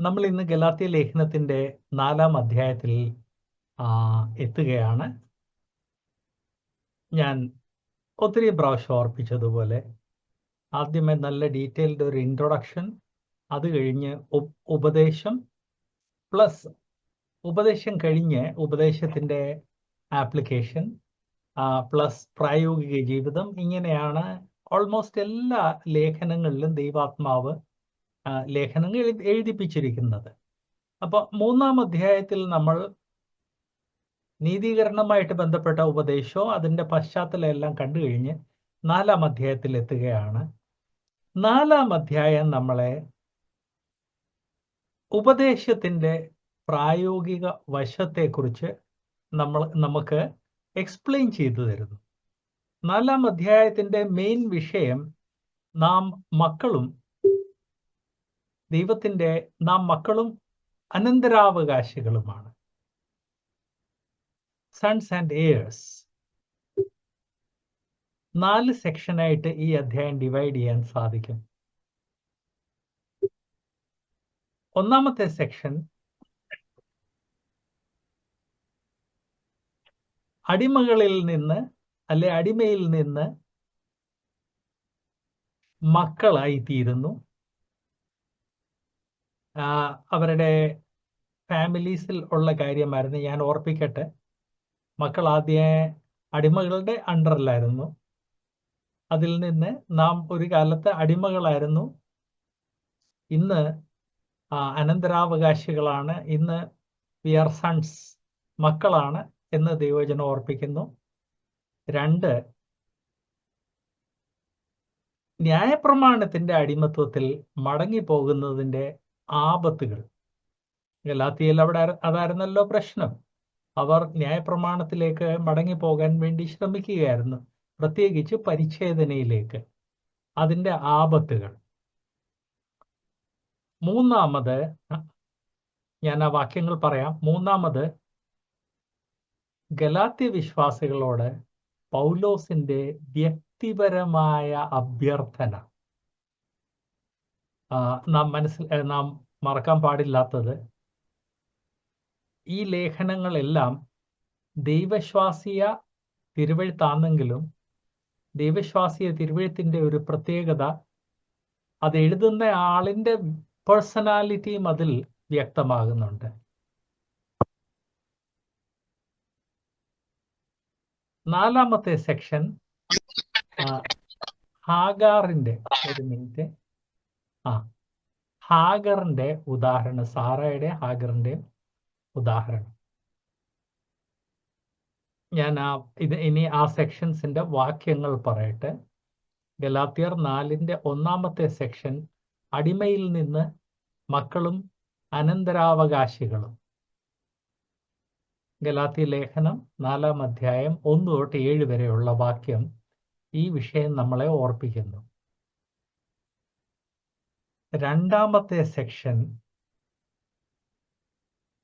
നമ്മൾ ഇന്ന് ഗലാത്യ ലേഖനത്തിന്റെ 4-ാം അധ്യായത്തിൽ എത്തുകയാണ്. ഞാൻ ഒത്തിരി പ്രാവശ്യം ഓർപ്പിച്ചതുപോലെ ആദ്യമേ നല്ല ഡീറ്റെയിൽഡ് ഒരു ഇൻട്രൊഡക്ഷൻ, അത് കഴിഞ്ഞ് ഉപദേശം, പ്ലസ് ഉപദേശം കഴിഞ്ഞ് ഉപദേശത്തിന്റെ ആപ്ലിക്കേഷൻ, പ്ലസ് പ്രായോഗിക ജീവിതം. ഇങ്ങനെയാണ് ഓൾമോസ്റ്റ് എല്ലാ ലേഖനങ്ങളിലും ദൈവാത്മാവ് ലേഖനങ്ങൾ എഴുതിപ്പിച്ചിരിക്കുന്നത്. അപ്പൊ 3-ാം അധ്യായത്തിൽ നമ്മൾ നീതീകരണമായിട്ട് ബന്ധപ്പെട്ട ഉപദേശവും അതിന്റെ പശ്ചാത്തലം എല്ലാം കണ്ടു കഴിഞ്ഞ് 4-ാം അധ്യായത്തിൽ എത്തുകയാണ്. 4-ാം അധ്യായം നമ്മളെ ഉപദേശത്തിന്റെ പ്രായോഗിക വശത്തെക്കുറിച്ച് നമുക്ക് എക്സ്പ്ലെയിൻ ചെയ്തു തരുന്നു. 4-ാം അധ്യായത്തിന്റെ മെയിൻ വിഷയം നാം മക്കളും അനന്തരാവകാശികളുമാണ്. Sons and heirs. 4 സെക്ഷനായിട്ട് ഈ അധ്യായം ഡിവൈഡ് ചെയ്യാൻ സാധിക്കും. ഒന്നാമത്തെ സെക്ഷൻ അടിമയിൽ നിന്ന് മക്കളായി തീരുന്നു. അവരുടെ ഫാമിലീസിൽ ഉള്ള കാര്യമായിരുന്നു. ഞാൻ ഓർപ്പിക്കട്ടെ, മക്കൾ ആദ്യം അടിമകളുടെ അണ്ടറിലായിരുന്നു. അതിൽ നിന്ന് നാം ഒരു കാലത്ത് അടിമകളായിരുന്നു. ഇന്ന് അനന്തരാവകാശികളാണ്. ഇന്ന് വി ആർ സൺസ്, മക്കളാണ് എന്ന് ദൈവവചനം ഓർപ്പിക്കുന്നു. 2, ന്യായപ്രമാണത്തിന്റെ അടിമത്വത്തിൽ മടങ്ങിപ്പോകുന്നതിന്റെ ആപത്തുകൾ. ഗലാത്യയിൽ അതായിരുന്നല്ലോ പ്രശ്നം. അവർ ന്യായപ്രമാണത്തിലേക്ക് മടങ്ങിപ്പോകാൻ വേണ്ടി ശ്രമിക്കുകയായിരുന്നു, പ്രത്യേകിച്ച് പരിച്ഛേദനയിലേക്ക്. അതിന്റെ ആപത്തുകൾ. 3-ാമത്, ഞാൻ ആ വാക്യങ്ങൾ പറയാം. 3-ാമത്, ഗലാത്യ വിശ്വാസികളോട് പൗലോസിന്റെ വ്യക്തിപരമായ അഭ്യർത്ഥന. നാം മറക്കാൻ പാടില്ലാത്തത്, ഈ ലേഖനങ്ങളെല്ലാം ദൈവശ്വാസിയ തിരുവെഴുത്താണെങ്കിലും ദൈവശ്വാസിയ തിരുവെഴുത്തിന്റെ ഒരു പ്രത്യേകത, അത് എഴുതുന്ന ആളിന്റെ പേഴ്സണാലിറ്റിയും അതിൽ വ്യക്തമാകുന്നുണ്ട്. 4-ാമത്തെ സെക്ഷൻ ഹാഗറിന്റെ ഉദാഹരണം, സാറയുടെ ഹാഗറിന്റെ ഉദാഹരണം. ഞാൻ ഇനി ആ സെക്ഷൻസിന്റെ വാക്യങ്ങൾ പറയട്ടെ. ഗലാത്യർ 4-ന്റെ 1-ാമത്തെ സെക്ഷൻ അടിമയിൽ നിന്ന് മക്കളും അനന്തരാവകാശികളും. ഗലാത്യ ലേഖനം 4-ാം അധ്യായം 1 തൊട്ട് 7 വരെയുള്ള വാക്യം ഈ വിഷയം നമ്മളെ ഓർപ്പിക്കുന്നു. 2-ാമത്തെ സെക്ഷൻ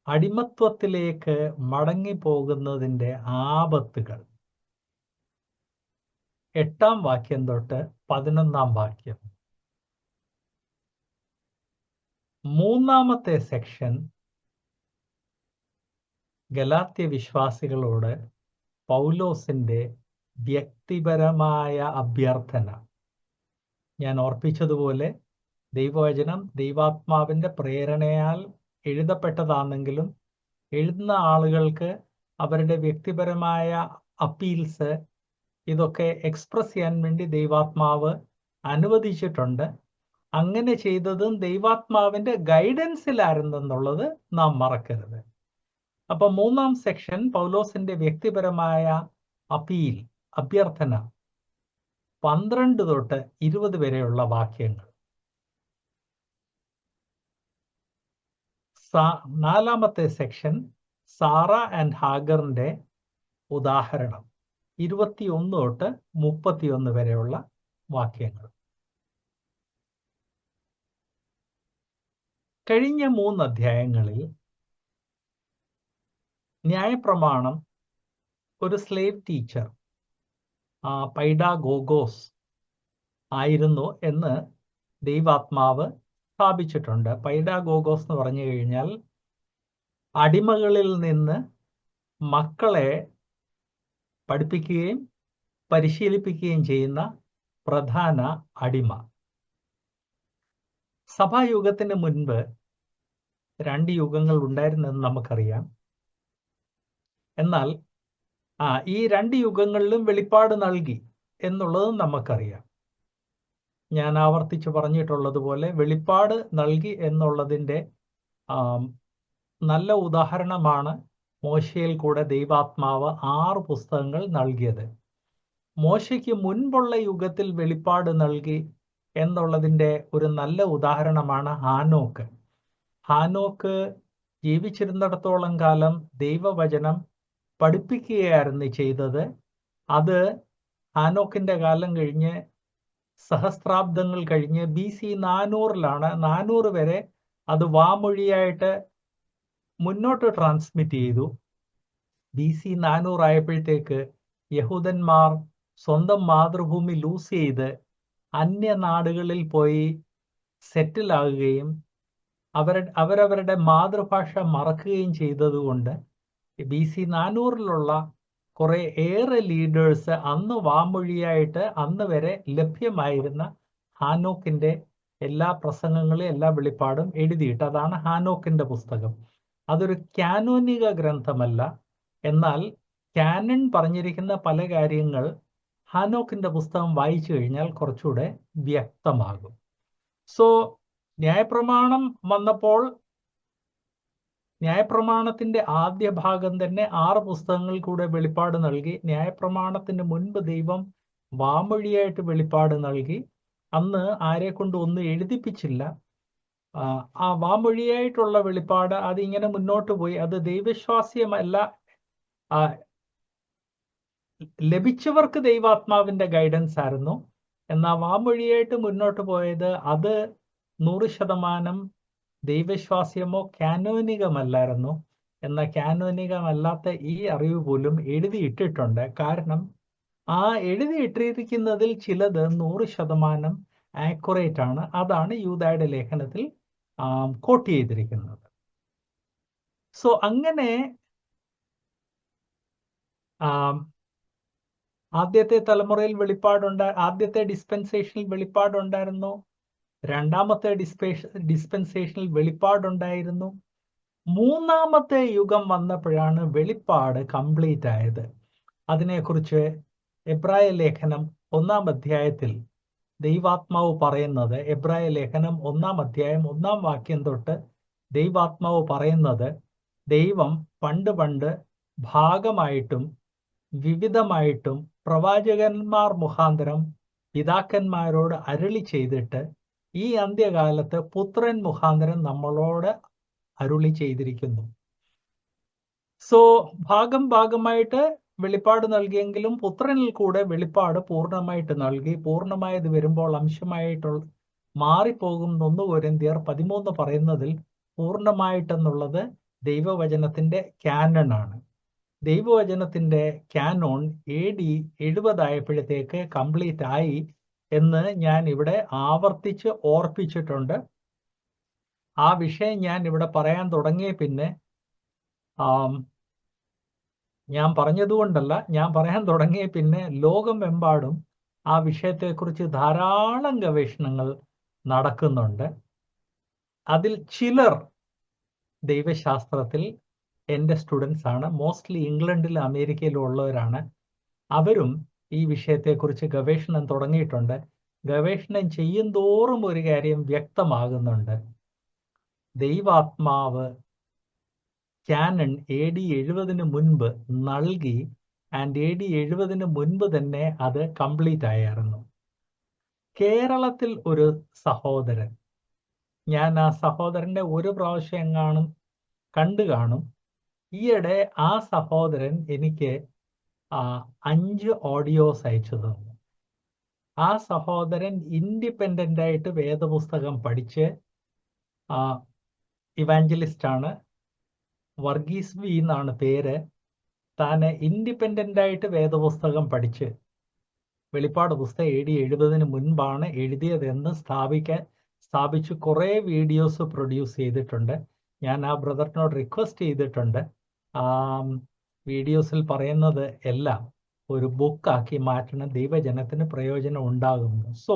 അടിമത്വത്തിലേക്ക് മടങ്ങിപ്പോകുന്നതിന്റെ ആപത്തുകൾ. 8-ാം വാക്യം തൊട്ട് 11-ാം വാക്യം. 3-ാമത്തെ സെക്ഷൻ ഗലാത്യ വിശ്വാസികളോട് പൗലോസിന്റെ വ്യക്തിപരമായ അഭ്യർത്ഥന. ഞാൻ ഓർപ്പിച്ചതുപോലെ ദൈവവചനം ദൈവാത്മാവിന്റെ പ്രേരണയാൽ എഴുതപ്പെട്ടതാണെങ്കിലും എഴുതുന്ന ആളുകൾക്ക് അവരുടെ വ്യക്തിപരമായ അപ്പീൽസ്, ഇതൊക്കെ എക്സ്പ്രസ് ചെയ്യാൻ വേണ്ടി ദൈവാത്മാവ് അനുവദിച്ചിട്ടുണ്ട്. അങ്ങനെ ചെയ്തതും ദൈവാത്മാവിന്റെ ഗൈഡൻസിലായിരുന്നെന്നുള്ളത് നാം മറക്കരുത്. അപ്പൊ 3-ാം സെക്ഷൻ പൗലോസിന്റെ വ്യക്തിപരമായ അഭ്യർത്ഥന, 12 തൊട്ട് 20 വരെയുള്ള വാക്യങ്ങൾ. 4-ാമത്തെ സെക്ഷൻ സാറ ആൻഡ് ഹാഗറിന്റെ ഉദാഹരണം, 21 തൊട്ട് 31 വരെയുള്ള വാക്യങ്ങൾ. കഴിഞ്ഞ 3 അധ്യായങ്ങളിൽ ന്യായപ്രമാണം ഒരു സ്ലേവ് ടീച്ചർ, പൈഡാഗോഗോസ് ആയിരുന്നു എന്ന് ദൈവാത്മാവ് സ്ഥാപിച്ചിട്ടുണ്ട്. പൈഡാഗോഗോസ് എന്ന് പറഞ്ഞു കഴിഞ്ഞാൽ അടിമകളിൽ നിന്ന് മക്കളെ പഠിപ്പിക്കുകയും പരിശീലിപ്പിക്കുകയും ചെയ്യുന്ന പ്രധാന അടിമ. സഭായുഗത്തിന് മുൻപ് 2 യുഗങ്ങൾ ഉണ്ടായിരുന്നെന്ന് നമുക്കറിയാം. എന്നാൽ ഈ 2 യുഗങ്ങളിലും വെളിപ്പാട് നൽകി എന്നുള്ളതും നമുക്കറിയാം. ഞാൻ ആവർത്തിച്ച് പറഞ്ഞിട്ടുള്ളതുപോലെ വെളിപ്പാട് നൽകി എന്നുള്ളതിൻ്റെ നല്ല ഉദാഹരണമാണ് മോശയിൽ കൂടെ ദൈവാത്മാവ് 6 പുസ്തകങ്ങൾ നൽകിയത്. മോശയ്ക്ക് മുൻപുള്ള യുഗത്തിൽ വെളിപ്പാട് നൽകി എന്നുള്ളതിൻ്റെ ഒരു നല്ല ഉദാഹരണമാണ് ഹാനോക്ക്. ഹാനോക്ക് ജീവിച്ചിരുന്നിടത്തോളം കാലം ദൈവവചനം പഠിപ്പിക്കുകയായിരുന്നു ചെയ്തത്. അത് ഹാനോക്കിൻ്റെ കാലം കഴിഞ്ഞ് സഹസ്രാബ്ദങ്ങൾ കഴിഞ്ഞ് BC 400-ലാണ് 400 വരെ അത് വാമൊഴിയായിട്ട് മുന്നോട്ട് ട്രാൻസ്മിറ്റ് ചെയ്തു. BC 400 ആയപ്പോഴത്തേക്ക് യഹൂദന്മാർ സ്വന്തം മാതൃഭൂമി ലൂസ് ചെയ്ത് അന്യനാടുകളിൽ പോയി സെറ്റിലാകുകയും അവരവരുടെ മാതൃഭാഷ മറക്കുകയും ചെയ്തതുകൊണ്ട് BC 400-ലുള്ള കുറെ ഏറെ ലീഡേഴ്സ് അന്ന് വാമൊഴിയായിട്ട് അന്ന് വരെ ലഭ്യമായിരുന്ന ഹാനോക്കിൻ്റെ എല്ലാ പ്രസംഗങ്ങളും എല്ലാ വെളിപ്പാടും എഴുതിയിട്ട് അതാണ് ഹാനോക്കിൻ്റെ പുസ്തകം. അതൊരു കാനോനിക ഗ്രന്ഥമല്ല, എന്നാൽ കാനൺ പറഞ്ഞിരിക്കുന്ന പല കാര്യങ്ങൾ ഹാനോക്കിൻ്റെ പുസ്തകം വായിച്ചു കഴിഞ്ഞാൽ കുറച്ചുകൂടെ വ്യക്തമാകും. സോ ന്യായപ്രമാണം വന്നപ്പോൾ ന്യായപ്രമാണത്തിൻ്റെ ആദ്യ ഭാഗം തന്നെ 6 പുസ്തകങ്ങൾ കൂടെ വെളിപ്പാട് നൽകി. ന്യായപ്രമാണത്തിന് മുൻപ് ദൈവം വാമൊഴിയായിട്ട് വെളിപ്പാട് നൽകി. അന്ന് ആരെ കൊണ്ട് ഒന്നും എഴുതിപ്പിച്ചില്ല. ആ വാമൊഴിയായിട്ടുള്ള വെളിപ്പാട് അതിങ്ങനെ മുന്നോട്ട് പോയി. അത് ദൈവവിശ്വാസ്യമല്ല. ലഭിച്ചവർക്ക് ദൈവാത്മാവിൻ്റെ ഗൈഡൻസ് ആയിരുന്നു. എന്നാൽ വാമൊഴിയായിട്ട് മുന്നോട്ട് പോയത് അത് 100% ദൈവവിശ്വാസ്യമോ കാനോനികമല്ലായിരുന്നു. എന്നാൽ കാനോനികമല്ലാത്ത ഈ അറിവ് പോലും എഴുതിയിട്ടിട്ടുണ്ട്. കാരണം ആ എഴുതിയിട്ടിരിക്കുന്നതിൽ ചിലത് 100% ആക്യുറേറ്റ് ആണ്. അതാണ് യൂദായുടെ ലേഖനത്തിൽ കോട്ട് ചെയ്തിരിക്കുന്നത്. സോ അങ്ങനെ ആദ്യത്തെ തലമുറയിൽ ആദ്യത്തെ ഡിസ്പെൻസേഷനിൽ വെളിപ്പാടുണ്ടായിരുന്നു. രണ്ടാമത്തെ ഡിസ്പെൻസേഷനിൽ വെളിപ്പാടുണ്ടായിരുന്നു. മൂന്നാമത്തെ യുഗം വന്നപ്പോഴാണ് വെളിപ്പാട് കംപ്ലീറ്റ് ആയത്. അതിനെക്കുറിച്ച് എബ്രായ ലേഖനം 1-ാം അധ്യായത്തിൽ ദൈവാത്മാവ് പറയുന്നത്, എബ്രായ ലേഖനം 1-ാം അധ്യായം 1-ാം വാക്യം തൊട്ട് ദൈവാത്മാവ് പറയുന്നത്, ദൈവം പണ്ട് ഭാഗമായിട്ടും വിവിധമായിട്ടും പ്രവാചകന്മാർ മുഖാന്തരം പിതാക്കന്മാരോട് അരുളി ചെയ്തിട്ട് ഈ അന്ത്യകാലത്ത് പുത്രൻ മുഖാന്തരം നമ്മളോട് അരുളി ചെയ്തിരിക്കുന്നു. സോ ഭാഗമായിട്ട് വെളിപ്പാട് നൽകിയെങ്കിലും പുത്രനിൽ കൂടെ വെളിപ്പാട് പൂർണ്ണമായിട്ട് നൽകി. പൂർണ്ണമായത് വരുമ്പോൾ അംശമായിട്ടുള്ള മാറിപ്പോകും. 1 കൊരിന്ത്യർ 13 പറയുന്നതിൽ പൂർണ്ണമായിട്ടെന്നുള്ളത് ദൈവവചനത്തിൻ്റെ കാനൺ ആണ്. ദൈവവചനത്തിൻ്റെ കാനോൺ AD 70 ആയപ്പോഴത്തേക്ക് കംപ്ലീറ്റ് ആയി എന്ന് ഞാൻ ഇവിടെ ആവർത്തിച്ച് ഓർപ്പിച്ചിട്ടുണ്ട്. ആ വിഷയം ഞാൻ ഇവിടെ പറയാൻ തുടങ്ങിയ പിന്നെ ഞാൻ പറഞ്ഞതുകൊണ്ടല്ല, ഞാൻ പറയാൻ തുടങ്ങിയ പിന്നെ ലോകമെമ്പാടും ആ വിഷയത്തെക്കുറിച്ച് ധാരാളം ഗവേഷണങ്ങൾ നടക്കുന്നുണ്ട്. അതിൽ ചിലർ ദൈവശാസ്ത്രത്തിൽ എൻ്റെ സ്റ്റുഡൻസ് ആണ്. മോസ്റ്റ്ലി ഇംഗ്ലണ്ടിലും അമേരിക്കയിലും ഉള്ളവരാണ്. അവരും ഈ വിഷയത്തെക്കുറിച്ച് ഗവേഷണം തുടങ്ങിയിട്ടുണ്ട്. ഗവേഷണം ചെയ്യുന്തോറും ഒരു കാര്യം വ്യക്തമാകുന്നുണ്ട്. ദൈവാത്മാവ് കാനൺ AD 70 മുൻപ് നൽകി. ആൻഡ് AD 70 മുൻപ് തന്നെ അത് കംപ്ലീറ്റ് ആയിരുന്നു. കേരളത്തിൽ ഒരു സഹോദരൻ, ഞാൻ ആ സഹോദരൻ്റെ ഒരു പ്രാവശ്യം എങ്ങാനും കണ്ടു കാണും. ഈയിടെ ആ സഹോദരൻ എനിക്ക് 5 ഓഡിയോസ് അയച്ചു തന്നു. ആ സഹോദരൻ ഇൻഡിപെൻഡൻ്റ് ആയിട്ട് വേദപുസ്തകം പഠിച്ച് ഇവാഞ്ചലിസ്റ്റാണ്. വർഗീസ് വി എന്നാണ് പേര്. താൻ ഇൻഡിപെൻഡൻ്റ് ആയിട്ട് വേദപുസ്തകം പഠിച്ച് വെളിപ്പാട് പുസ്തകം AD 70 മുൻപാണ് എഴുതിയതെന്ന് സ്ഥാപിക്കാൻ സ്ഥാപിച്ച് കുറേ വീഡിയോസ് പ്രൊഡ്യൂസ് ചെയ്തിട്ടുണ്ട്. ഞാൻ ആ ബ്രദറിനോട് റിക്വസ്റ്റ് ചെയ്തിട്ടുണ്ട് വീഡിയോസിൽ പറയുന്നത് എല്ലാം ഒരു ബുക്കാക്കി മാറ്റണം, ദൈവജനത്തിന് പ്രയോജനം ഉണ്ടാകുന്നു. സോ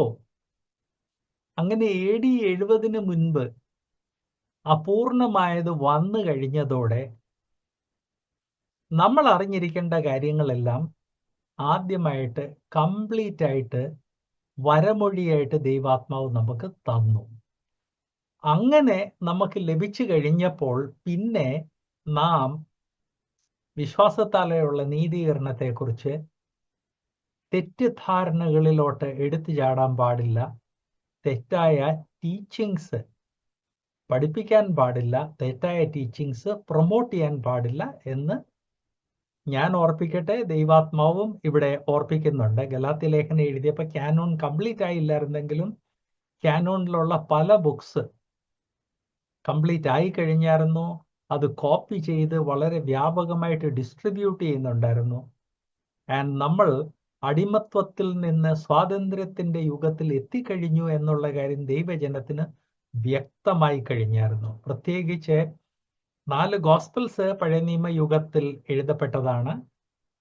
അങ്ങനെ AD 70 മുൻപ് അപൂർണമായത് വന്നു കഴിഞ്ഞതോടെ നമ്മൾ അറിഞ്ഞിരിക്കേണ്ട കാര്യങ്ങളെല്ലാം ആദ്യമായിട്ട് കംപ്ലീറ്റ് ആയിട്ട് വരമൊഴിയായിട്ട് ദൈവാത്മാവ് നമുക്ക് തന്നു. അങ്ങനെ നമുക്ക് ലഭിച്ചു കഴിഞ്ഞപ്പോൾ പിന്നെ നാം വിശ്വാസത്താലെയുള്ള നീതീകരണത്തെക്കുറിച്ച് തെറ്റിദ്ധാരണകളിലോട്ട് എടുത്തു ചാടാൻ പാടില്ല. തെറ്റായ ടീച്ചിങ്സ് പഠിപ്പിക്കാൻ പാടില്ല. തെറ്റായ ടീച്ചിങ്സ് പ്രൊമോട്ട് ചെയ്യാൻ പാടില്ല എന്ന് ഞാൻ ഓർപ്പിക്കട്ടെ. ദൈവാത്മാവും ഇവിടെ ഓർപ്പിക്കുന്നുണ്ട്. ഗലാത്യ ലേഖനം എഴുതിയപ്പോൾ ക്യാനോൺ കംപ്ലീറ്റ് ആയില്ലായിരുന്നെങ്കിലും ക്യാനോണിലുള്ള പല ബുക്സ് കംപ്ലീറ്റ് ആയി കഴിഞ്ഞായിരുന്നു. അത് കോപ്പി ചെയ്ത് വളരെ വ്യാപകമായിട്ട് ഡിസ്ട്രിബ്യൂട്ട് ചെയ്യുന്നുണ്ടായിരുന്നു. ആൻഡ് നമ്മൾ അടിമത്വത്തിൽ നിന്ന് സ്വാതന്ത്ര്യത്തിന്റെ യുഗത്തിൽ എത്തിക്കഴിഞ്ഞു എന്നുള്ള കാര്യം ദൈവജനത്തിന് വ്യക്തമായി കഴിഞ്ഞായിരുന്നു. പ്രത്യേകിച്ച് 4 ഗോസ്പൽസ് പഴയ നിയമ യുഗത്തിൽ എഴുതപ്പെട്ടതാണ്.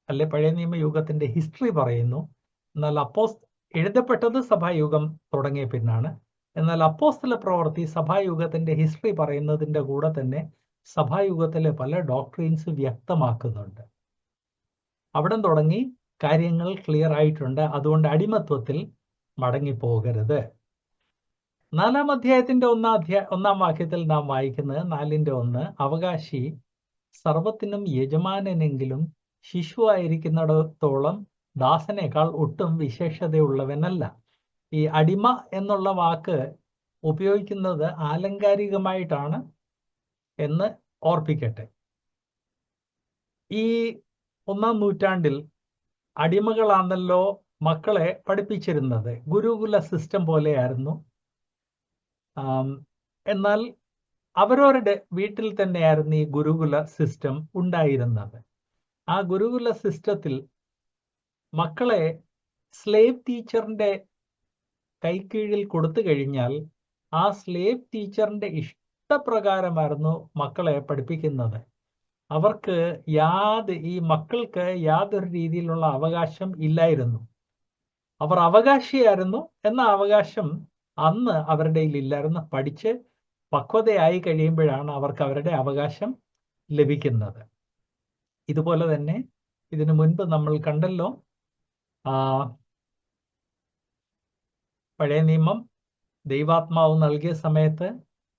അല്ലെ, പഴയ നിയമ യുഗത്തിന്റെ ഹിസ്റ്ററി പറയുന്നു. എന്നാൽ എഴുതപ്പെട്ടത് സഭായുഗം തുടങ്ങിയ പിന്നാണ്. എന്നാൽ അപ്പോസ്തല പ്രവൃത്തി സഭായുഗത്തിന്റെ ഹിസ്റ്ററി പറയുന്നതിന്റെ കൂടെ തന്നെ സഭായുഗത്തിലെ പല ഡോക്ട്രീൻസ് വ്യക്തമാക്കുന്നുണ്ട്. അവിടെ തുടങ്ങി കാര്യങ്ങൾ ക്ലിയർ ആയിട്ടുണ്ട്. അതുകൊണ്ട് അടിമത്വത്തിൽ മടങ്ങിപ്പോകരുത്. 4-ാം അധ്യായത്തിന്റെ 1-ാം വാക്യത്തിൽ നാം വായിക്കുന്നത് 4:1, അവകാശി സർവത്തിനും യജമാനെങ്കിലും ശിശുവായിരിക്കുന്നിടത്തോളം ദാസനേക്കാൾ ഒട്ടും വിശേഷതയുള്ളവനല്ല. ഈ അടിമ എന്നുള്ള വാക്ക് ഉപയോഗിക്കുന്നത് ആലങ്കാരികമായിട്ടാണ് എന്ന് ഓർപ്പിക്കട്ടെ. ഈ 1-ാം നൂറ്റാണ്ടിൽ അടിമകളാണല്ലോ മക്കളെ പഠിപ്പിച്ചിരുന്നത്. ഗുരുകുല സിസ്റ്റം പോലെയായിരുന്നു. എന്നാൽ അവരവരുടെ വീട്ടിൽ തന്നെയായിരുന്നു ഈ ഗുരുകുല സിസ്റ്റം ഉണ്ടായിരുന്നത്. ആ ഗുരുകുല സിസ്റ്റത്തിൽ മക്കളെ സ്ലേവ് ടീച്ചറിന്റെ കൈക്കീഴിൽ കൊടുത്തു കഴിഞ്ഞാൽ ആ സ്ലേവ് ടീച്ചറിന്റെ ഇഷ്ടപ്രകാരമായിരുന്നു മക്കളെ പഠിപ്പിക്കുന്നത്. അവർക്ക് ഈ മക്കൾക്ക് യാതൊരു രീതിയിലുള്ള അവകാശം ഇല്ലായിരുന്നു. അവർ അവകാശിയായിരുന്നു, എന്ന അവകാശം അന്ന് അവരുടെ ഇല്ലായിരുന്നു. പഠിച്ച് പക്വതയായി കഴിയുമ്പോഴാണ് അവർക്ക് അവരുടെ അവകാശം ലഭിക്കുന്നത്. ഇതുപോലെ തന്നെ ഇതിനു മുൻപ് നമ്മൾ കണ്ടല്ലോ, പഴയ നിയമം ദൈവാത്മാവ് നൽകിയ സമയത്ത്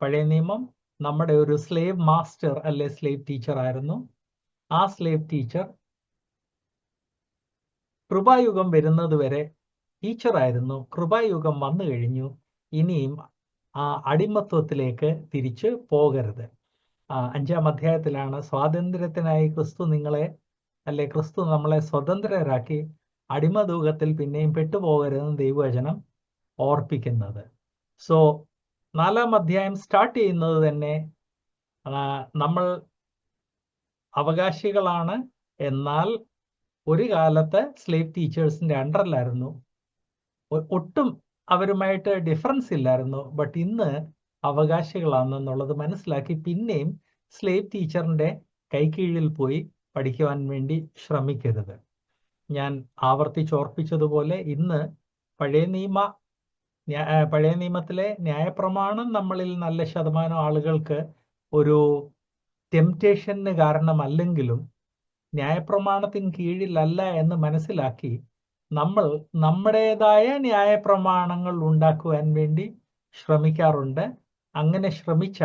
പഴയ നിയമം നമ്മുടെ ഒരു സ്ലേവ് മാസ്റ്റർ അല്ലെ സ്ലേവ് ടീച്ചർ ആയിരുന്നു. ആ സ്ലേവ് ടീച്ചർ കൃപായുഗം വരുന്നത് വരെ ടീച്ചറായിരുന്നു. കൃപായുഗം വന്നു കഴിഞ്ഞു. ഇനിയും ആ അടിമത്വത്തിലേക്ക് തിരിച്ചു പോകരുത്. 5-ാം അധ്യായത്തിലാണ് സ്വാതന്ത്ര്യത്തിനായി ക്രിസ്തു നമ്മളെ സ്വതന്ത്രരാക്കി അടിമതൂകത്തിൽ പിന്നെയും പെട്ടുപോകരുതെന്ന് ദൈവവചനം ഓർപ്പിക്കുന്നത്. സോ 4-ാം അധ്യായം സ്റ്റാർട്ട് ചെയ്യുന്നത് തന്നെ നമ്മൾ അവകാശികളാണ്, എന്നാൽ ഒരു കാലത്ത് സ്ലേവ് ടീച്ചേഴ്സിന്റെ അണ്ടറിലായിരുന്നു. ഒട്ടും അവരുമായിട്ട് ഡിഫറൻസ് ഇല്ലായിരുന്നു. ബട്ട് ഇന്ന് അവകാശികളാണെന്നുള്ളത് മനസ്സിലാക്കി പിന്നെയും സ്ലേവ് ടീച്ചറിന്റെ കൈക്കീഴിൽ പോയി പഠിക്കുവാൻ വേണ്ടി ശ്രമിക്കരുത്. ഞാൻ ആവർത്തിച്ചോർപ്പിച്ചതുപോലെ ഇന്ന് പഴയ നിയമത്തിലെ ന്യായപ്രമാണം നമ്മളിൽ നല്ല ശതമാനം ആളുകൾക്ക് ഒരു ടെംപ്റ്റേഷന് കാരണമല്ലെങ്കിലും ന്യായപ്രമാണത്തിന് കീഴിലല്ല എന്ന് മനസ്സിലാക്കി നമ്മൾ നമ്മുടേതായ ന്യായപ്രമാണങ്ങൾ ഉണ്ടാക്കുവാൻ വേണ്ടി ശ്രമിക്കാറുണ്ട്. അങ്ങനെ ശ്രമിച്ച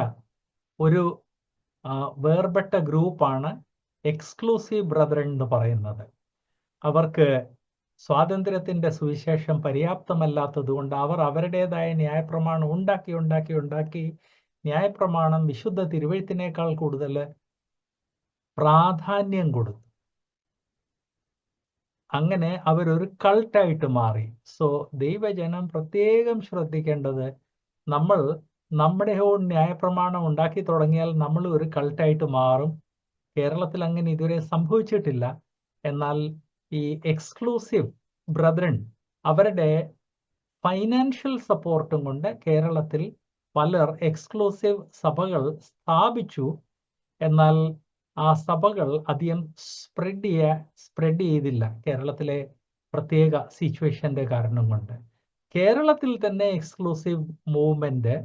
ഒരു വേർപെട്ട ഗ്രൂപ്പാണ് എക്സ്ക്ലൂസീവ് ബ്രദറൻ എന്ന് പറയുന്നത്. അവർക്ക് സ്വാതന്ത്ര്യത്തിന്റെ സുവിശേഷം പര്യാപ്തമല്ലാത്തത് കൊണ്ട് അവർ അവരുടേതായ ന്യായപ്രമാണം ഉണ്ടാക്കി ന്യായപ്രമാണം വിശുദ്ധ തിരുവെഴുത്തിനേക്കാൾ കൂടുതൽ പ്രാധാന്യം കൊടുത്തു. അങ്ങനെ അവരൊരു കൾട്ടായിട്ട് മാറി. സോ ദൈവജനം പ്രത്യേകം ശ്രദ്ധിക്കേണ്ടത്, നമ്മൾ നമ്മുടെ ഓൺ ന്യായപ്രമാണം ഉണ്ടാക്കി തുടങ്ങിയാൽ നമ്മൾ ഒരു കൾട്ടായിട്ട് മാറും. കേരളത്തിൽ അങ്ങനെ ഇതുവരെ സംഭവിച്ചിട്ടില്ല. എന്നാൽ ഈ എക്സ്ക്ലൂസീവ് ബ്രദറൻ അവരുടെ ഫൈനാൻഷ്യൽ സപ്പോർട്ടും കൊണ്ട് കേരളത്തിൽ പലർ എക്സ്ക്ലൂസീവ് സഭകൾ സ്ഥാപിച്ചു. എന്നാൽ ആ സഭകൾ അധികം സ്പ്രെഡ് ചെയ്തില്ല, കേരളത്തിലെ പ്രത്യേക സിറ്റുവേഷന്റെ കാരണം കൊണ്ട്. കേരളത്തിൽ തന്നെ എക്സ്ക്ലൂസീവ് മൂവ്മെന്റ്,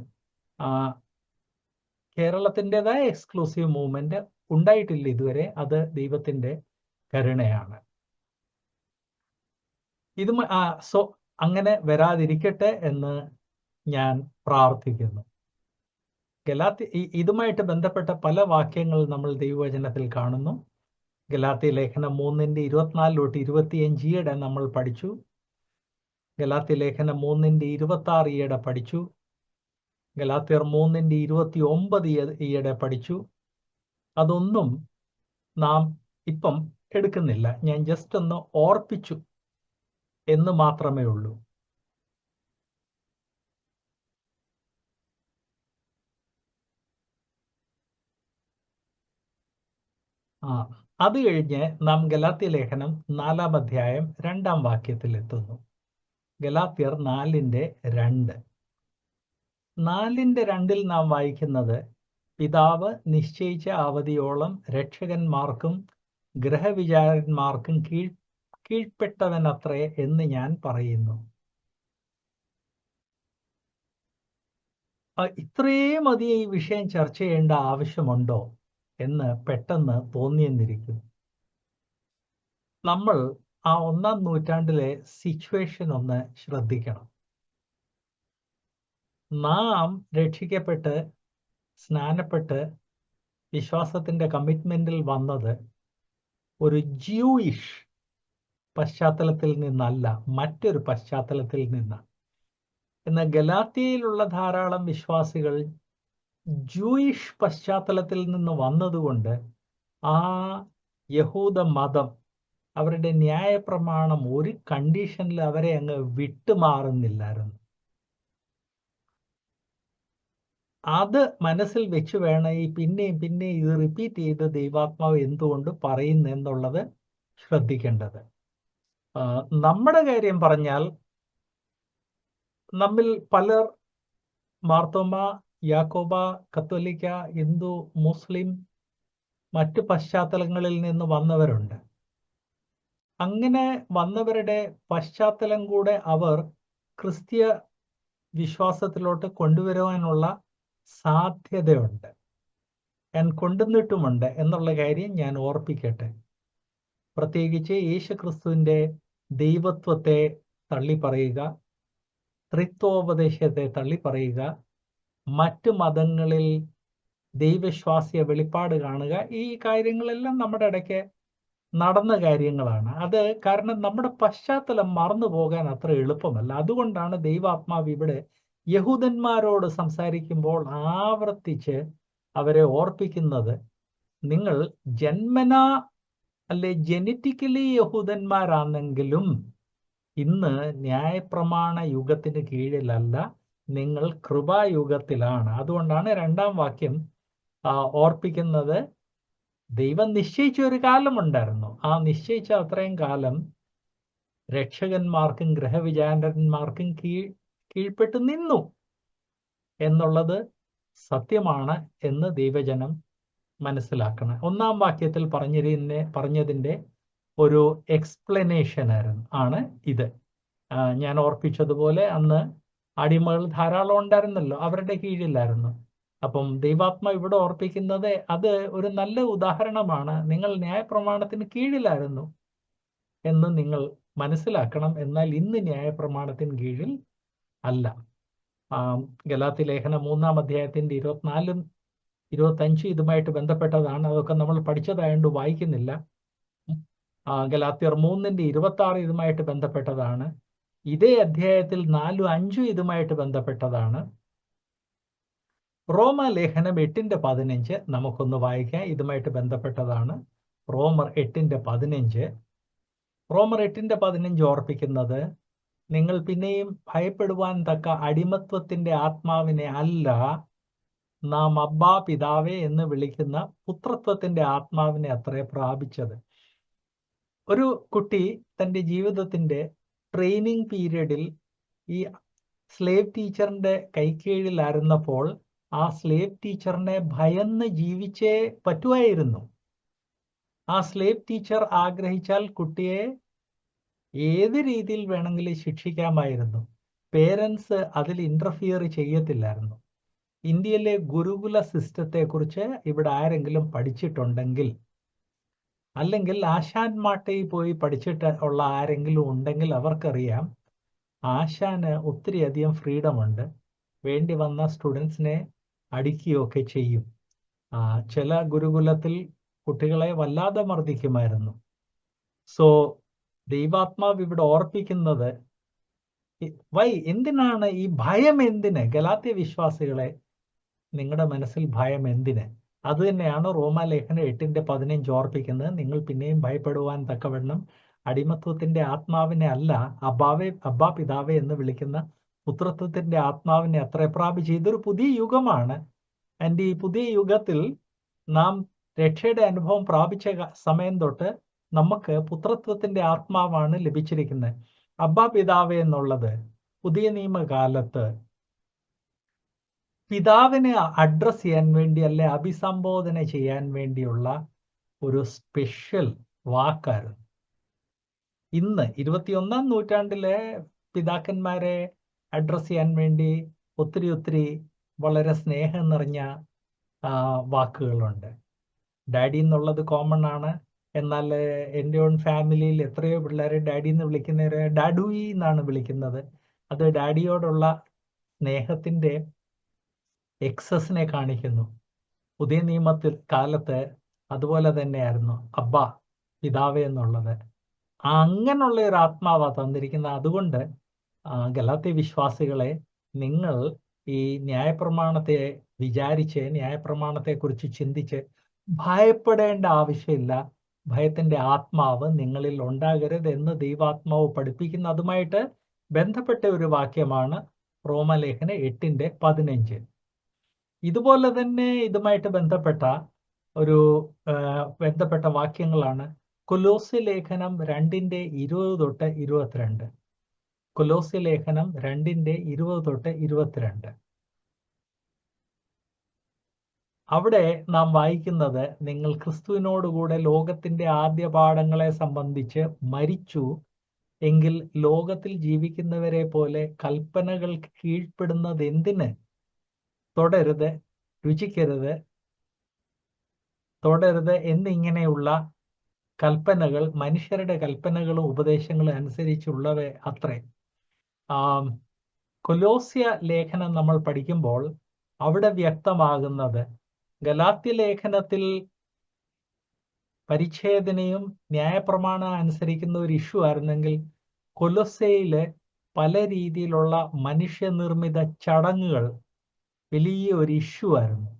കേരളത്തിൻ്റെതായ എക്സ്ക്ലൂസീവ് മൂവ്മെന്റ് ഉണ്ടായിട്ടില്ല ഇതുവരെ. അത് ദൈവത്തിന്റെ കരുണയാണ്. ഇത് അങ്ങനെ വരാതിരിക്കട്ടെ എന്ന് ഞാൻ പ്രാർത്ഥിക്കുന്നു. ഇതുമായിട്ട് ബന്ധപ്പെട്ട പല വാക്യങ്ങൾ നമ്മൾ ദൈവവചനത്തിൽ കാണുന്നു. ഗലാത്യ ലേഖനം 3:24-25 ഈയിടെ നമ്മൾ പഠിച്ചു. ഗലാത്യ ലേഖനം 3:26 ഈയിടെ പഠിച്ചു. ഗലാത്യർ 3:29 ഈയിടെ പഠിച്ചു. അതൊന്നും നാം ഇപ്പം എടുക്കുന്നില്ല. ഞാൻ ജസ്റ്റ് ഒന്ന് ഓർപ്പിച്ചു എന്ന് മാത്രമേ ഉള്ളൂ. അത് കഴിഞ്ഞ് നാം ഗലാത്യ ലേഖനം 4-ാം അധ്യായം 2-ാം വാക്യത്തിൽ എത്തുന്നു. ഗലാത്യർ 4:2. 4:2 നാം വായിക്കുന്നത്, പിതാവ് നിശ്ചയിച്ച അവധിയോളം രക്ഷകന്മാർക്കും ഗൃഹവിചാരന്മാർക്കും കീഴ്പ്പെട്ടവനത്രേ എന്ന് ഞാൻ പറയുന്നു. ഇത്രയും അധികം ഈ വിഷയം ചർച്ച ചെയ്യേണ്ട ആവശ്യമുണ്ടോ എന്ന് പെട്ടെന്ന് തോന്നിയെന്നിരിക്കും. നമ്മൾ ആ 1-ാം നൂറ്റാണ്ടിലെ സിറ്റുവേഷൻ ഒന്ന് ശ്രദ്ധിക്കണം. നാം രക്ഷിക്കപ്പെട്ട് സ്നാനപ്പെട്ട് വിശ്വാസത്തിന്റെ കമ്മിറ്റ്മെന്റിൽ വന്നത് ഒരു ജൂയിഷ് പശ്ചാത്തലത്തിൽ നിന്നല്ല, മറ്റൊരു പശ്ചാത്തലത്തിൽ നിന്നാണ്. എന്നാൽ ഗലാത്യയിലുള്ള ധാരാളം വിശ്വാസികൾ ജൂയിഷ് പശ്ചാത്തലത്തിൽ നിന്ന് വന്നതുകൊണ്ട് ആ യഹൂദ മതം, അവരുടെ ന്യായപ്രമാണം ഒരു കണ്ടീഷനിൽ അവരെ അങ്ങ് വിട്ടുമാറുന്നില്ലായിരുന്നു. അത് മനസ്സിൽ വെച്ച് വേണം ഈ പിന്നെയും ഇത് റിപ്പീറ്റ് ചെയ്ത് ദൈവാത്മാവ് എന്തുകൊണ്ട് പറയുന്നു എന്നുള്ളത് ശ്രദ്ധിക്കേണ്ടത്. നമ്മുടെ കാര്യം പറഞ്ഞാൽ നമ്മിൽ പലർ മാർത്തോമ, യാക്കോബ, കത്തോലിക്ക, ഹിന്ദു, മുസ്ലിം, മറ്റു പശ്ചാത്തലങ്ങളിൽ നിന്ന് വന്നവരുണ്ട്. അങ്ങനെ വന്നവരുടെ പശ്ചാത്തലം കൂടെ അവർ ക്രിസ്തീയ വിശ്വാസത്തിലോട്ട് കൊണ്ടുവരുവാനുള്ള സാധ്യതയുണ്ട്, ഞാൻ കൊണ്ടുവന്നിട്ടുമുണ്ട് എന്നുള്ള കാര്യം ഞാൻ ഓർപ്പിക്കട്ടെ. പ്രത്യേകിച്ച് യേശുക്രിസ്തുവിൻ്റെ ദൈവത്വത്തെ തള്ളിപ്പറയുക, ത്രിത്വോപദേശത്തെ തള്ളിപ്പറയുക, മറ്റു മതങ്ങളിൽ ദൈവവിശ്വാസിയ വെളിപ്പാട് കാണുക, ഈ കാര്യങ്ങളെല്ലാം നമ്മുടെ ഇടയ്ക്ക് നടന്ന കാര്യങ്ങളാണ്. അത് കാരണം നമ്മുടെ പശ്ചാത്തലം മറന്നു പോകാൻ അത്ര എളുപ്പമല്ല. അതുകൊണ്ടാണ് ദൈവാത്മാവ് ഇവിടെ യഹൂദന്മാരോട് സംസാരിക്കുമ്പോൾ ആവർത്തിച്ച് അവരെ ഓർപ്പിക്കുന്നത്, നിങ്ങൾ ജന്മനാ അല്ലെ ജനറ്റിക്കലി യഹൂദന്മാരാണെങ്കിലും ഇന്ന് ന്യായപ്രമാണ യുഗത്തിന് കീഴിലല്ല, നിങ്ങൾ കൃപായുഗത്തിലാണ്. അതുകൊണ്ടാണ് 2-ാം വാക്യം ഓർപ്പിക്കുന്നത്. ദൈവം നിശ്ചയിച്ച ഒരു കാലമുണ്ടായിരുന്നു, ആ നിശ്ചയിച്ച അത്രയും കാലം രക്ഷകന്മാർക്കും ഗൃഹവിചാരന്മാർക്കും കീഴ്പ്പെട്ട് നിന്നു എന്നുള്ളത് സത്യമാണ് എന്ന് ദൈവജനം മനസ്സിലാക്കണം. 1-ാം വാക്യത്തിൽ പറഞ്ഞതിൻ്റെ ഒരു എക്സ്പ്ലനേഷൻ ആണ് ഇത്. ഞാൻ ഓർപ്പിച്ചതുപോലെ അന്ന് അടിമകൾ ധാരാളം ഉണ്ടായിരുന്നല്ലോ, അവരുടെ കീഴിലായിരുന്നു. അപ്പം ദൈവാത്മ ഇവിടെ ഓർപ്പിക്കുന്നത് അത് ഒരു നല്ല ഉദാഹരണമാണ്. നിങ്ങൾ ന്യായപ്രമാണത്തിന് കീഴിലായിരുന്നു എന്ന് നിങ്ങൾ മനസ്സിലാക്കണം. എന്നാൽ ഇന്ന് ന്യായപ്രമാണത്തിന് കീഴിൽ അല്ല. ഗലാത്യ ലേഖനം 3-ാം അധ്യായത്തിന്റെ 24-25 ഇതുമായിട്ട് ബന്ധപ്പെട്ടതാണ്. അതൊക്കെ നമ്മൾ പഠിച്ചതായതുകൊണ്ട് വായിക്കുന്നില്ല. ഗലാത്യർ 3:26 ഇതുമായിട്ട് ബന്ധപ്പെട്ടതാണ്. ഇതേ അധ്യായത്തിൽ 4-5 ഇതുമായിട്ട് ബന്ധപ്പെട്ടതാണ്. റോമ ലേഖനം 8:15 നമുക്കൊന്ന് വായിക്കാം, ഇതുമായിട്ട് ബന്ധപ്പെട്ടതാണ്. റോമർ 8:15. റോമർ 8:15 ഓർപ്പിക്കുന്നത്, നിങ്ങൾ പിന്നെയും ഭയപ്പെടുവാൻ തക്ക അടിമത്വത്തിന്റെ ആത്മാവിനെ അല്ല, നാം അബ്ബാ പിതാവേ എന്ന് വിളിക്കുന്ന പുത്രത്വത്തിന്റെ ആത്മാവിനെ അത്രേ പ്രാപിച്ചത്. ഒരു കുട്ടി തൻ്റെ ജീവിതത്തിന്റെ ട്രെയിനിങ് പീരീഡിൽ ഈ സ്ലേവ് ടീച്ചറിന്റെ കൈക്കീഴിലായിരുന്നപ്പോൾ ആ സ്ലേവ് ടീച്ചറിനെ ഭയന്ന് ജീവിച്ചേ പറ്റുമായിരുന്നു. ആ സ്ലേവ് ടീച്ചർ ആഗ്രഹിച്ചാൽ കുട്ടിയെ ഏത് രീതിയിൽ വേണമെങ്കിലും ശിക്ഷിക്കാമായിരുന്നു. പേരൻസ് അതിൽ ഇന്റർഫിയർ ചെയ്യത്തില്ലായിരുന്നു. ഇന്ത്യയിലെ ഗുരുകുല സിസ്റ്റത്തെക്കുറിച്ച് ഇവിടെ ആരെങ്കിലും പഠിച്ചിട്ടുണ്ടെങ്കിൽ, അല്ലെങ്കിൽ ആശാൻ മാട്ടയിൽ പോയി പഠിച്ചിട്ട് ഉള്ള ആരെങ്കിലും ഉണ്ടെങ്കിൽ അവർക്കറിയാം, ആശാന് ഒത്തിരിയധികം ഫ്രീഡം ഉണ്ട്. വേണ്ടി വന്ന സ്റ്റുഡൻസിനെ അടിക്കുകയൊക്കെ ചെയ്യും. ചില ഗുരുകുലത്തിൽ കുട്ടികളെ വല്ലാതെ മർദ്ദിക്കുമായിരുന്നു. സോ ദൈവാത്മാവ് ഇവിടെ ഓർപ്പിക്കുന്നത്, എന്തിനാണ് ഈ ഭയം? എന്തിന്? ഗലാത്യ വിശ്വാസികളെ, നിങ്ങളുടെ മനസ്സിൽ ഭയം എന്തിന്? അത് തന്നെയാണ് റോമാലേഖനം 8:15 ഓർപ്പിക്കുന്നത്. നിങ്ങൾ പിന്നെയും ഭയപ്പെടുവാൻ തക്കവണ്ണം അടിമത്വത്തിന്റെ ആത്മാവിനെ അല്ല, അബ്ബാ പിതാവേ എന്ന് വിളിക്കുന്ന പുത്രത്വത്തിന്റെ ആത്മാവിനെ അത്ര പ്രാപിച്ച്. ഇതൊരു പുതിയ യുഗമാണ്. ഈ പുതിയ യുഗത്തിൽ നാം രക്ഷയുടെ അനുഭവം പ്രാപിച്ച സമയം തൊട്ട് നമുക്ക് പുത്രത്വത്തിന്റെ ആത്മാവാണ് ലഭിച്ചിരിക്കുന്നത്. അബ്ബാ പിതാവേ എന്നുള്ളത് പുതിയ നിയമകാലത്ത് പിതാവിനെ അഡ്രസ് ചെയ്യാൻ വേണ്ടി, അല്ലെ അഭിസംബോധന ചെയ്യാൻ വേണ്ടിയുള്ള ഒരു സ്പെഷ്യൽ വാക്കായിരുന്നു. ഇന്ന് 21-ാം നൂറ്റാണ്ടിലെ പിതാക്കന്മാരെ അഡ്രസ് ചെയ്യാൻ വേണ്ടി ഒത്തിരി വളരെ സ്നേഹം നിറഞ്ഞ വാക്കുകളുണ്ട്. ഡാഡി എന്നുള്ളത് കോമൺ ആണ്. എന്നാൽ എൻ്റെ ഓൺ ഫാമിലിയിൽ എത്രയോ പിള്ളേരെ ഡാഡി എന്ന് വിളിക്കുന്നവരെ ഡാഡുയി എന്നാണ് വിളിക്കുന്നത്. അത് ഡാഡിയോടുള്ള സ്നേഹത്തിന്റെ എക്സസിനെ കാണിക്കുന്നു. പുതിയ നിയമത്തിൽ കാലത്ത് അതുപോലെ തന്നെയായിരുന്നു അബ്ബാ പിതാവേ എന്നുള്ളത്. അങ്ങനെയുള്ള ഒരു ആത്മാവാ തന്നിരിക്കുന്നത്. അതുകൊണ്ട് ഗലാത്യ വിശ്വാസികളെ, നിങ്ങൾ ഈ ന്യായപ്രമാണത്തെ വിചാരിച്ച്, ന്യായപ്രമാണത്തെക്കുറിച്ച് ചിന്തിച്ച് ഭയപ്പെടേണ്ട ആവശ്യമില്ല. ഭയത്തിന്റെ ആത്മാവ് നിങ്ങളിൽ ഉണ്ടാകരുത് എന്ന് ദൈവാത്മാവ് പഠിപ്പിക്കുന്ന അതുമായിട്ട് ബന്ധപ്പെട്ട ഒരു വാക്യമാണ് റോമലേഖനം 8:15. ഇതുപോലെ തന്നെ ഇതുമായിട്ട് ബന്ധപ്പെട്ട വാക്യങ്ങളാണ് കൊലോസ്യ ലേഖനം 2:20-22. കൊലോസ്യ ലേഖനം 2:20-22. അവിടെ നാം വായിക്കുന്നത്, നിങ്ങൾ ക്രിസ്തുവിനോടുകൂടെ ലോകത്തിന്റെ ആദ്യ പാഠങ്ങളെ സംബന്ധിച്ച് മരിച്ചു എങ്കിൽ ലോകത്തിൽ ജീവിക്കുന്നവരെ പോലെ കൽപ്പനകൾക്ക് കീഴ്പ്പെടുന്നത് എന്തിന്? തൊടരുത്, തൊടരുത് എന്നിങ്ങനെയുള്ള കൽപ്പനകൾ മനുഷ്യരുടെ കൽപ്പനകളും ഉപദേശങ്ങളും അനുസരിച്ചുള്ളവ അത്രേ. കൊലോസ്യ ലേഖനം നമ്മൾ പഠിക്കുമ്പോൾ അവിടെ വ്യക്തമാകുന്നത്, ഗലാത്യ ലേഖനത്തിൽ പരിച്ഛേദനയും ന്യായപ്രമാണം അനുസരിക്കുന്ന ഒരു ഇഷ്യൂ ആയിരുന്നെങ്കിൽ, കൊലോസ്യയില് പല രീതിയിലുള്ള മനുഷ്യനിർമ്മിത ചടങ്ങുകൾ വലിയ ഒരു ഇഷ്യൂ ആയിരുന്നു.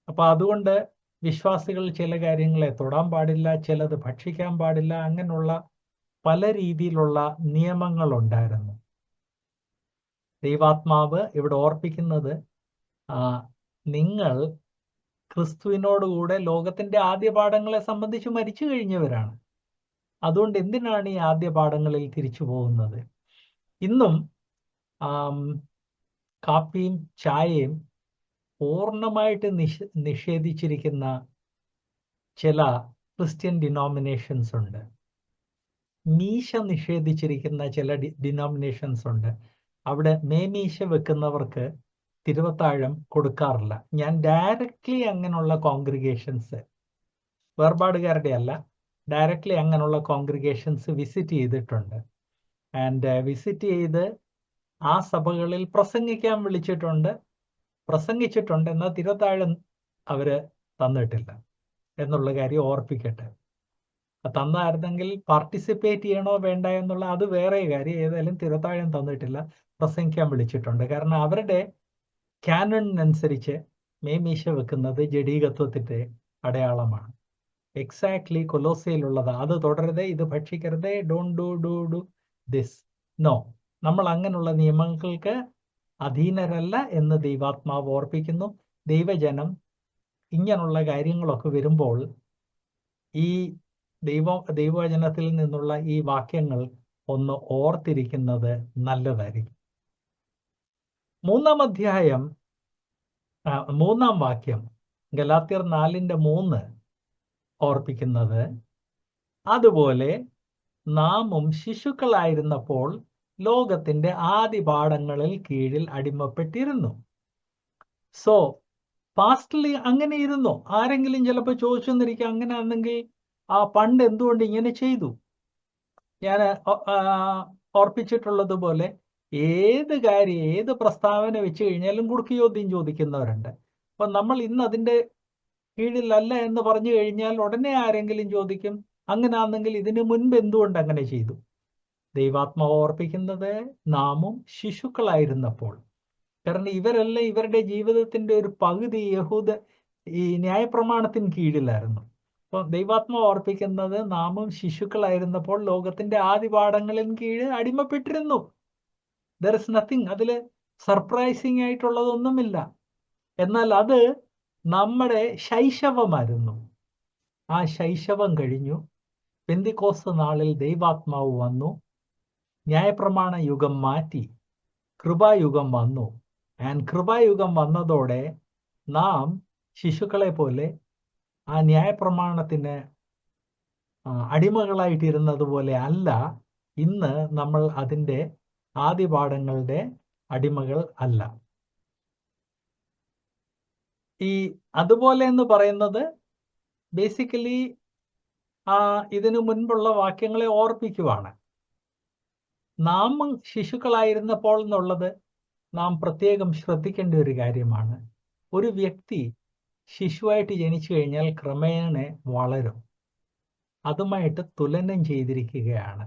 അപ്പൊ അതുകൊണ്ട് വിശ്വാസികൾ ചില കാര്യങ്ങളെ തൊടാൻ പാടില്ല, ചിലത് ഭക്ഷിക്കാൻ പാടില്ല, അങ്ങനെയുള്ള പല രീതിയിലുള്ള നിയമങ്ങളുണ്ടായിരുന്നു. ദൈവാത്മാവ് ഇവിടെ ഓർപ്പിക്കുന്നത്, നിങ്ങൾ ക്രിസ്തുവിനോടുകൂടെ ലോകത്തിന്റെ ആദ്യ പാഠങ്ങളെ സംബന്ധിച്ച് മരിച്ചു കഴിഞ്ഞവരാണ്. അതുകൊണ്ട് എന്തിനാണ് ഈ ആദ്യ പാഠങ്ങളിൽ തിരിച്ചു പോകുന്നത്? ഇന്നും കാപ്പിയും ചായയും പൂർണ്ണമായിട്ട് നിഷേധിച്ചിരിക്കുന്ന ചില ക്രിസ്ത്യൻ ഡിനോമിനേഷൻസ് ഉണ്ട്. മീശ നിഷേധിച്ചിരിക്കുന്ന ചില ഡിനോമിനേഷൻസ് ഉണ്ട്. അവിടെ മേമീശ വെക്കുന്നവർക്ക് തിരുവത്താഴം കൊടുക്കാറില്ല. ഞാൻ ഡയറക്റ്റ്ലി അങ്ങനെയുള്ള കോൺഗ്രിഗേഷൻസ്, വേർപാടുകാരുടെ അല്ല, ഡയറക്റ്റ്ലി അങ്ങനെയുള്ള കോൺഗ്രിഗേഷൻസ് വിസിറ്റ് ചെയ്തിട്ടുണ്ട്. വിസിറ്റ് ചെയ്ത് ആ സഭകളിൽ പ്രസംഗിക്കാൻ പ്രസംഗിച്ചിട്ടുണ്ട്, എന്നാൽ തിരുവത്താഴം അവര് തന്നിട്ടില്ല എന്നുള്ള കാര്യം ഓർപ്പിക്കട്ടെ. തന്നായിരുന്നെങ്കിൽ പാർട്ടിസിപ്പേറ്റ് ചെയ്യണോ വേണ്ട എന്നുള്ള അത് വേറെ കാര്യം. ഏതായാലും തിരുവത്താഴം തന്നിട്ടില്ല, പ്രസംഗിക്കാൻ വിളിച്ചിട്ടുണ്ട്. കാരണം അവരുടെ ക്യാനണിനനുസരിച്ച് മേമീശ വെക്കുന്നത് ജഡീകത്വത്തിന്റെ അടയാളമാണ്. എക്സാക്ട്ലി കൊലോസയിലുള്ളത്. അത് തുടരുതേ, ഇത് ഭക്ഷിക്കരുതേ, ഡോണ്ട് ഡു ദിസ്. നോ, നമ്മൾ അങ്ങനെയുള്ള നിയമങ്ങൾക്ക് അധീനരല്ല എന്ന് ദൈവാത്മാവ് ഓർപ്പിക്കുന്നു. ദൈവജനം ഇങ്ങനെയുള്ള കാര്യങ്ങളൊക്കെ വരുമ്പോൾ ഈ ദൈവവചനത്തിൽ നിന്നുള്ള ഈ വാക്യങ്ങൾ ഒന്ന് ഓർത്തിരിക്കുന്നത് നല്ലതായിരിക്കും. മൂന്നാം അധ്യായം 3-ാം വാക്യം ഗലാത്യർ 4:3 ഓർപ്പിക്കുന്നത്, അതുപോലെ നാമും ശിശുക്കളായിരുന്നപ്പോൾ ലോകത്തിന്റെ ആദിപാഠങ്ങളിൽ കീഴിൽ അടിമപ്പെട്ടിരുന്നു. സോ പാസ്റ്റിൽ അങ്ങനെ ഇരുന്നു. ആരെങ്കിലും ചിലപ്പോൾ ചോദിച്ചെന്നിരിക്കും, അങ്ങനെ ആണെങ്കിൽ പണ്ട് എന്തുകൊണ്ട് ഇങ്ങനെ ചെയ്തു? ഞാൻ ഓർപ്പിച്ചിട്ടുള്ളതുപോലെ ഏത് കാര്യം, ഏത് പ്രസ്താവന വെച്ച് കഴിഞ്ഞാലും കുടുക്ക് ചോദ്യം ചോദിക്കുന്നവരുണ്ട്. അപ്പൊ നമ്മൾ ഇന്ന് അതിന്റെ കീഴിലല്ല എന്ന് പറഞ്ഞു കഴിഞ്ഞാൽ ഉടനെ ആരെങ്കിലും ചോദിക്കും, അങ്ങനെ ആണെങ്കിൽ ഇതിനു മുൻപ് എന്തുകൊണ്ട് അങ്ങനെ ചെയ്തു? ദൈവാത്മാവ് ഓർപ്പിക്കുന്നത് നാമും ശിശുക്കളായിരുന്നപ്പോൾ. കാരണം ഇവരെല്ലാം ഇവരുടെ ജീവിതത്തിന്റെ ഒരു പകുതി ഈ ന്യായപ്രമാണത്തിന് കീഴിലായിരുന്നു. അപ്പോൾ ദൈവാത്മാവ് ഓർപ്പിക്കുന്നത് നാമും ശിശുക്കളായിരുന്നപ്പോൾ ലോകത്തിന്റെ ആദിപാഠങ്ങളിൽ കീഴിൽ അടിമപ്പെട്ടിരുന്നു. ദർ ഇസ് നത്തിങ്, അതിൽ സർപ്രൈസിങ് ആയിട്ടുള്ളതൊന്നുമില്ല. എന്നാൽ അത് നമ്മുടെ ശൈശവമായിരുന്നു. ആ ശൈശവം കഴിഞ്ഞു. പെന്തിക്കോസ്ത് നാളിൽ ദൈവാത്മാവ് വന്നു, ന്യായപ്രമാണ യുഗം മാറ്റി, കൃപായുഗം വന്നു. ആൻഡ് കൃപായുഗം വന്നതോടെ നാം ശിശുക്കളെ പോലെ ആ ന്യായപ്രമാണത്തിന് അടിമകളായിട്ടിരുന്നത് പോലെ അല്ല, ഇന്ന് നമ്മൾ അതിൻ്റെ ആദിപാഠങ്ങളുടെ അടിമകൾ അല്ല. ഈ അതുപോലെ എന്ന് പറയുന്നത് ബേസിക്കലി ഇതിനു മുൻപുള്ള വാക്യങ്ങളെ ഓർപ്പിക്കുവാണ്. നാം ശിശുക്കളായിരുന്നപ്പോൾ എന്നുള്ളത് നാം പ്രത്യേകം ശ്രദ്ധിക്കേണ്ട ഒരു കാര്യമാണ്. ഒരു വ്യക്തി ശിശുവായിട്ട് ജനിച്ചു കഴിഞ്ഞാൽ ക്രമേണ വളരും. അതുമായിട്ട് തുലനം ചെയ്തിരിക്കുകയാണ്.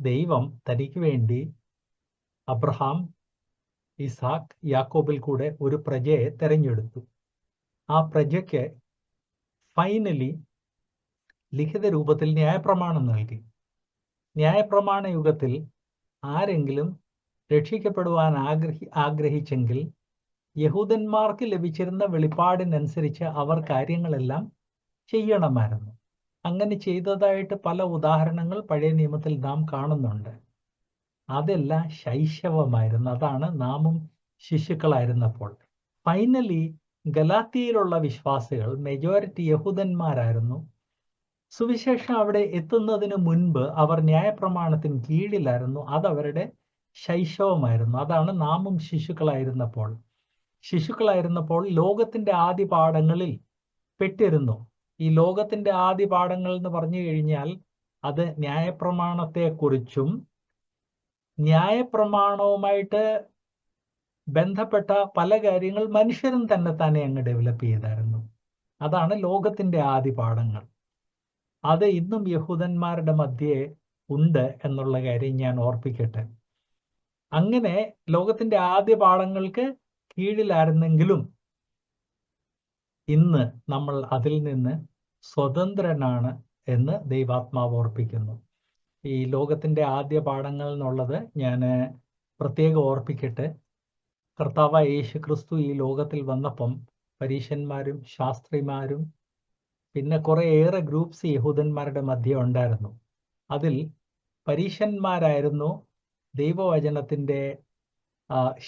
ദൈവം തനിക്ക് വേണ്ടി അബ്രഹാം, ഇസാക്ക്, യാക്കോബിൽ കൂടെ ഒരു പ്രജയെ തെരഞ്ഞെടുത്തു. ആ പ്രജയ്ക്ക് ഫൈനലി ലിഖിത രൂപത്തിൽ ന്യായപ്രമാണം നൽകി. ന്യായപ്രമാണ യുഗത്തിൽ ആരെങ്കിലും രക്ഷിക്കപ്പെടുവാൻ ആഗ്രഹിച്ചെങ്കിൽ യഹൂദന്മാർക്ക് ലഭിച്ചിരുന്ന വെളിപ്പാടിനനുസരിച്ച് അവർ കാര്യങ്ങളെല്ലാം ചെയ്യണമായിരുന്നു. അങ്ങനെ ചെയ്തതായിട്ട് പല ഉദാഹരണങ്ങൾ പഴയ നിയമത്തിൽ നാം കാണുന്നുണ്ട്. അതെല്ലാം ശൈശവമായിരുന്നു. അതാണ് നാമും ശിശുക്കളായിരുന്നപ്പോൾ. ഫൈനലി ഗലാത്യയിലുള്ള വിശ്വാസികൾ മെജോറിറ്റി യഹൂദന്മാരായിരുന്നു. സുവിശേഷം അവിടെ എത്തുന്നതിന് മുൻപ് അവർ ന്യായപ്രമാണത്തിന് കീഴിലായിരുന്നു. അതവരുടെ ശൈശവമായിരുന്നു. അതാണ് നാമും ശിശുക്കളായിരുന്നപ്പോൾ. ശിശുക്കളായിരുന്നപ്പോൾ ലോകത്തിന്റെ ആദിപാഠങ്ങളിൽ പെട്ടിരുന്നു. ഈ ലോകത്തിന്റെ ആദിപാഠങ്ങൾ എന്ന് പറഞ്ഞു കഴിഞ്ഞാൽ അത് ന്യായപ്രമാണത്തെക്കുറിച്ചും ന്യായപ്രമാണവുമായിട്ട് ബന്ധപ്പെട്ട പല കാര്യങ്ങൾ മനുഷ്യരും തന്നെ അങ്ങ് ഡെവലപ്പ് ചെയ്തായിരുന്നു. അതാണ് ലോകത്തിന്റെ ആദിപാഠങ്ങൾ. അത് ഇന്നും യഹൂദന്മാരുടെ മധ്യേ ഉണ്ട് എന്നുള്ള കാര്യം ഞാൻ ഓർപ്പിക്കട്ടെ. അങ്ങനെ ലോകത്തിന്റെ ആദ്യ പാഠങ്ങൾക്ക് കീഴിലായിരുന്നെങ്കിലും ഇന്ന് നമ്മൾ അതിൽ നിന്ന് സ്വതന്ത്രനാണ് എന്ന് ദൈവാത്മാവ് ഓർപ്പിക്കുന്നു. ഈ ലോകത്തിന്റെ ആദ്യ പാഠങ്ങൾ എന്നുള്ളത് ഞാൻ പ്രത്യേകം ഓർപ്പിക്കട്ടെ. കർത്താവായ യേശു ക്രിസ്തു ഈ ലോകത്തിൽ വന്നപ്പം പരീശന്മാരും ശാസ്ത്രിമാരും പിന്നെ കുറേയേറെ ഗ്രൂപ്പ്സ് യഹൂദന്മാരുടെ മധ്യേ ഉണ്ടായിരുന്നു. അതിൽ പരീശന്മാരായിരുന്നു ദൈവവചനത്തിൻ്റെ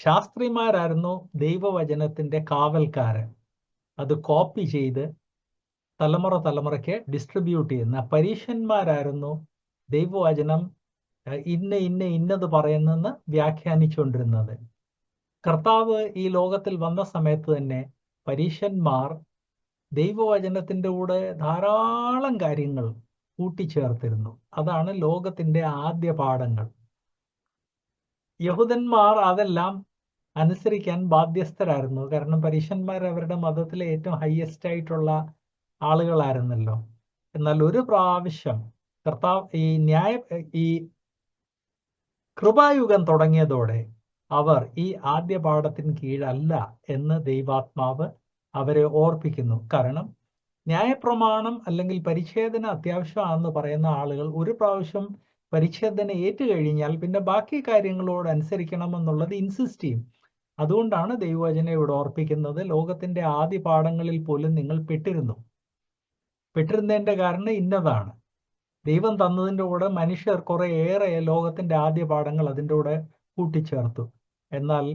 ശാസ്ത്രിമാരായിരുന്നു ദൈവവചനത്തിൻ്റെ കാവൽക്കാരൻ. അത് കോപ്പി ചെയ്ത് തലമുറയ്ക്ക് ഡിസ്ട്രിബ്യൂട്ട് ചെയ്യുന്ന പരീശന്മാരായിരുന്നു ദൈവവചനം ഇന്നത് പറയുന്നെന്ന് വ്യാഖ്യാനിച്ചുകൊണ്ടിരുന്നത്. കർത്താവ് ഈ ലോകത്തിൽ വന്ന സമയത്ത് തന്നെ പരീശന്മാർ ദൈവവചനത്തിൻ്റെ കൂടെ ധാരാളം കാര്യങ്ങൾ കൂട്ടിച്ചേർത്തിരുന്നു. അതാണ് ലോകത്തിൻ്റെ ആദ്യ പാഠങ്ങൾ. യഹൂദന്മാർ അതെല്ലാം അനുസരിക്കാൻ ബാധ്യസ്ഥരായിരുന്നു. കാരണം പരീശന്മാർ അവരുടെ മതത്തിലെ ഏറ്റവും ഹയസ്റ്റ് ആയിട്ടുള്ള ആളുകളായിരുന്നല്ലോ. എന്നാൽ ഒരു പ്രാവശ്യം കർത്താവ് ഈ കൃപായുഗം തുടങ്ങിയതോടെ അവർ ഈ ആദ്യ പാഠത്തിന് കീഴല്ല എന്ന് ദൈവാത്മാവ് അവരെ ഓർപ്പിക്കുന്നു. കാരണം ന്യായപ്രമാണം അല്ലെങ്കിൽ പരിച്ഛേദന അത്യാവശ്യമാണെന്ന് പറയുന്ന ആളുകൾ ഒരു പ്രാവശ്യം പരിച്ഛേദന ഏറ്റുകഴിഞ്ഞാൽ പിന്നെ ബാക്കി കാര്യങ്ങളോട് അനുസരിക്കണമെന്നുള്ളത് ഇൻസിസ്റ്റ് ചെയ്യും. അതുകൊണ്ടാണ് ദൈവവചനം ഇവിടെ ഓർപ്പിക്കുന്നത്, ലോകത്തിന്റെ ആദ്യ പാഠങ്ങളിൽ പോലും നിങ്ങൾ പെട്ടിരുന്നതിൻ്റെ കാരണം ഇന്നതാണ്. ദൈവം തന്നതിൻ്റെ കൂടെ മനുഷ്യർ കുറേയേറെ ലോകത്തിന്റെ ആദ്യ പാഠങ്ങൾ അതിൻ്റെ കൂടെ കൂട്ടിച്ചേർത്തു. എന്നാൽ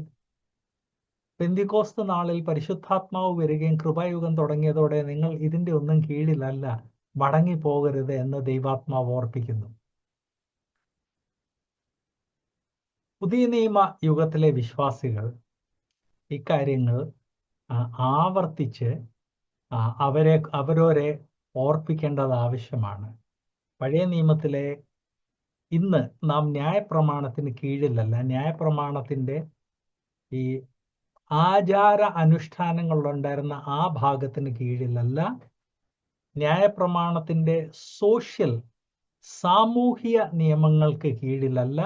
പെന്തിക്കോസ്ത് നാളിൽ പരിശുദ്ധാത്മാവ് വരികയും കൃപായുഗം തുടങ്ങിയതോടെ നിങ്ങൾ ഇതിന്റെ ഒന്നും കീഴിലല്ല, മടങ്ങിപ്പോകരുത് എന്ന് ദൈവാത്മാവ് ഓർപ്പിക്കുന്നു. പുതിയ നിയമ യുഗത്തിലെ വിശ്വാസികൾ ഇക്കാര്യങ്ങൾ ആവർത്തിച്ച് അവരോരെ ഓർപ്പിക്കേണ്ടത് ആവശ്യമാണ്. പഴയ നിയമത്തിലെ ഇന്ന് നാം ന്യായപ്രമാണത്തിന് കീഴിലല്ല, ന്യായപ്രമാണത്തിൻ്റെ ഈ ആചാര അനുഷ്ഠാനങ്ങളുണ്ടായിരുന്ന ആ ഭാഗത്തിന് കീഴിലല്ല, ന്യായപ്രമാണത്തിൻ്റെ സാമൂഹിക നിയമങ്ങൾക്ക് കീഴിലല്ല,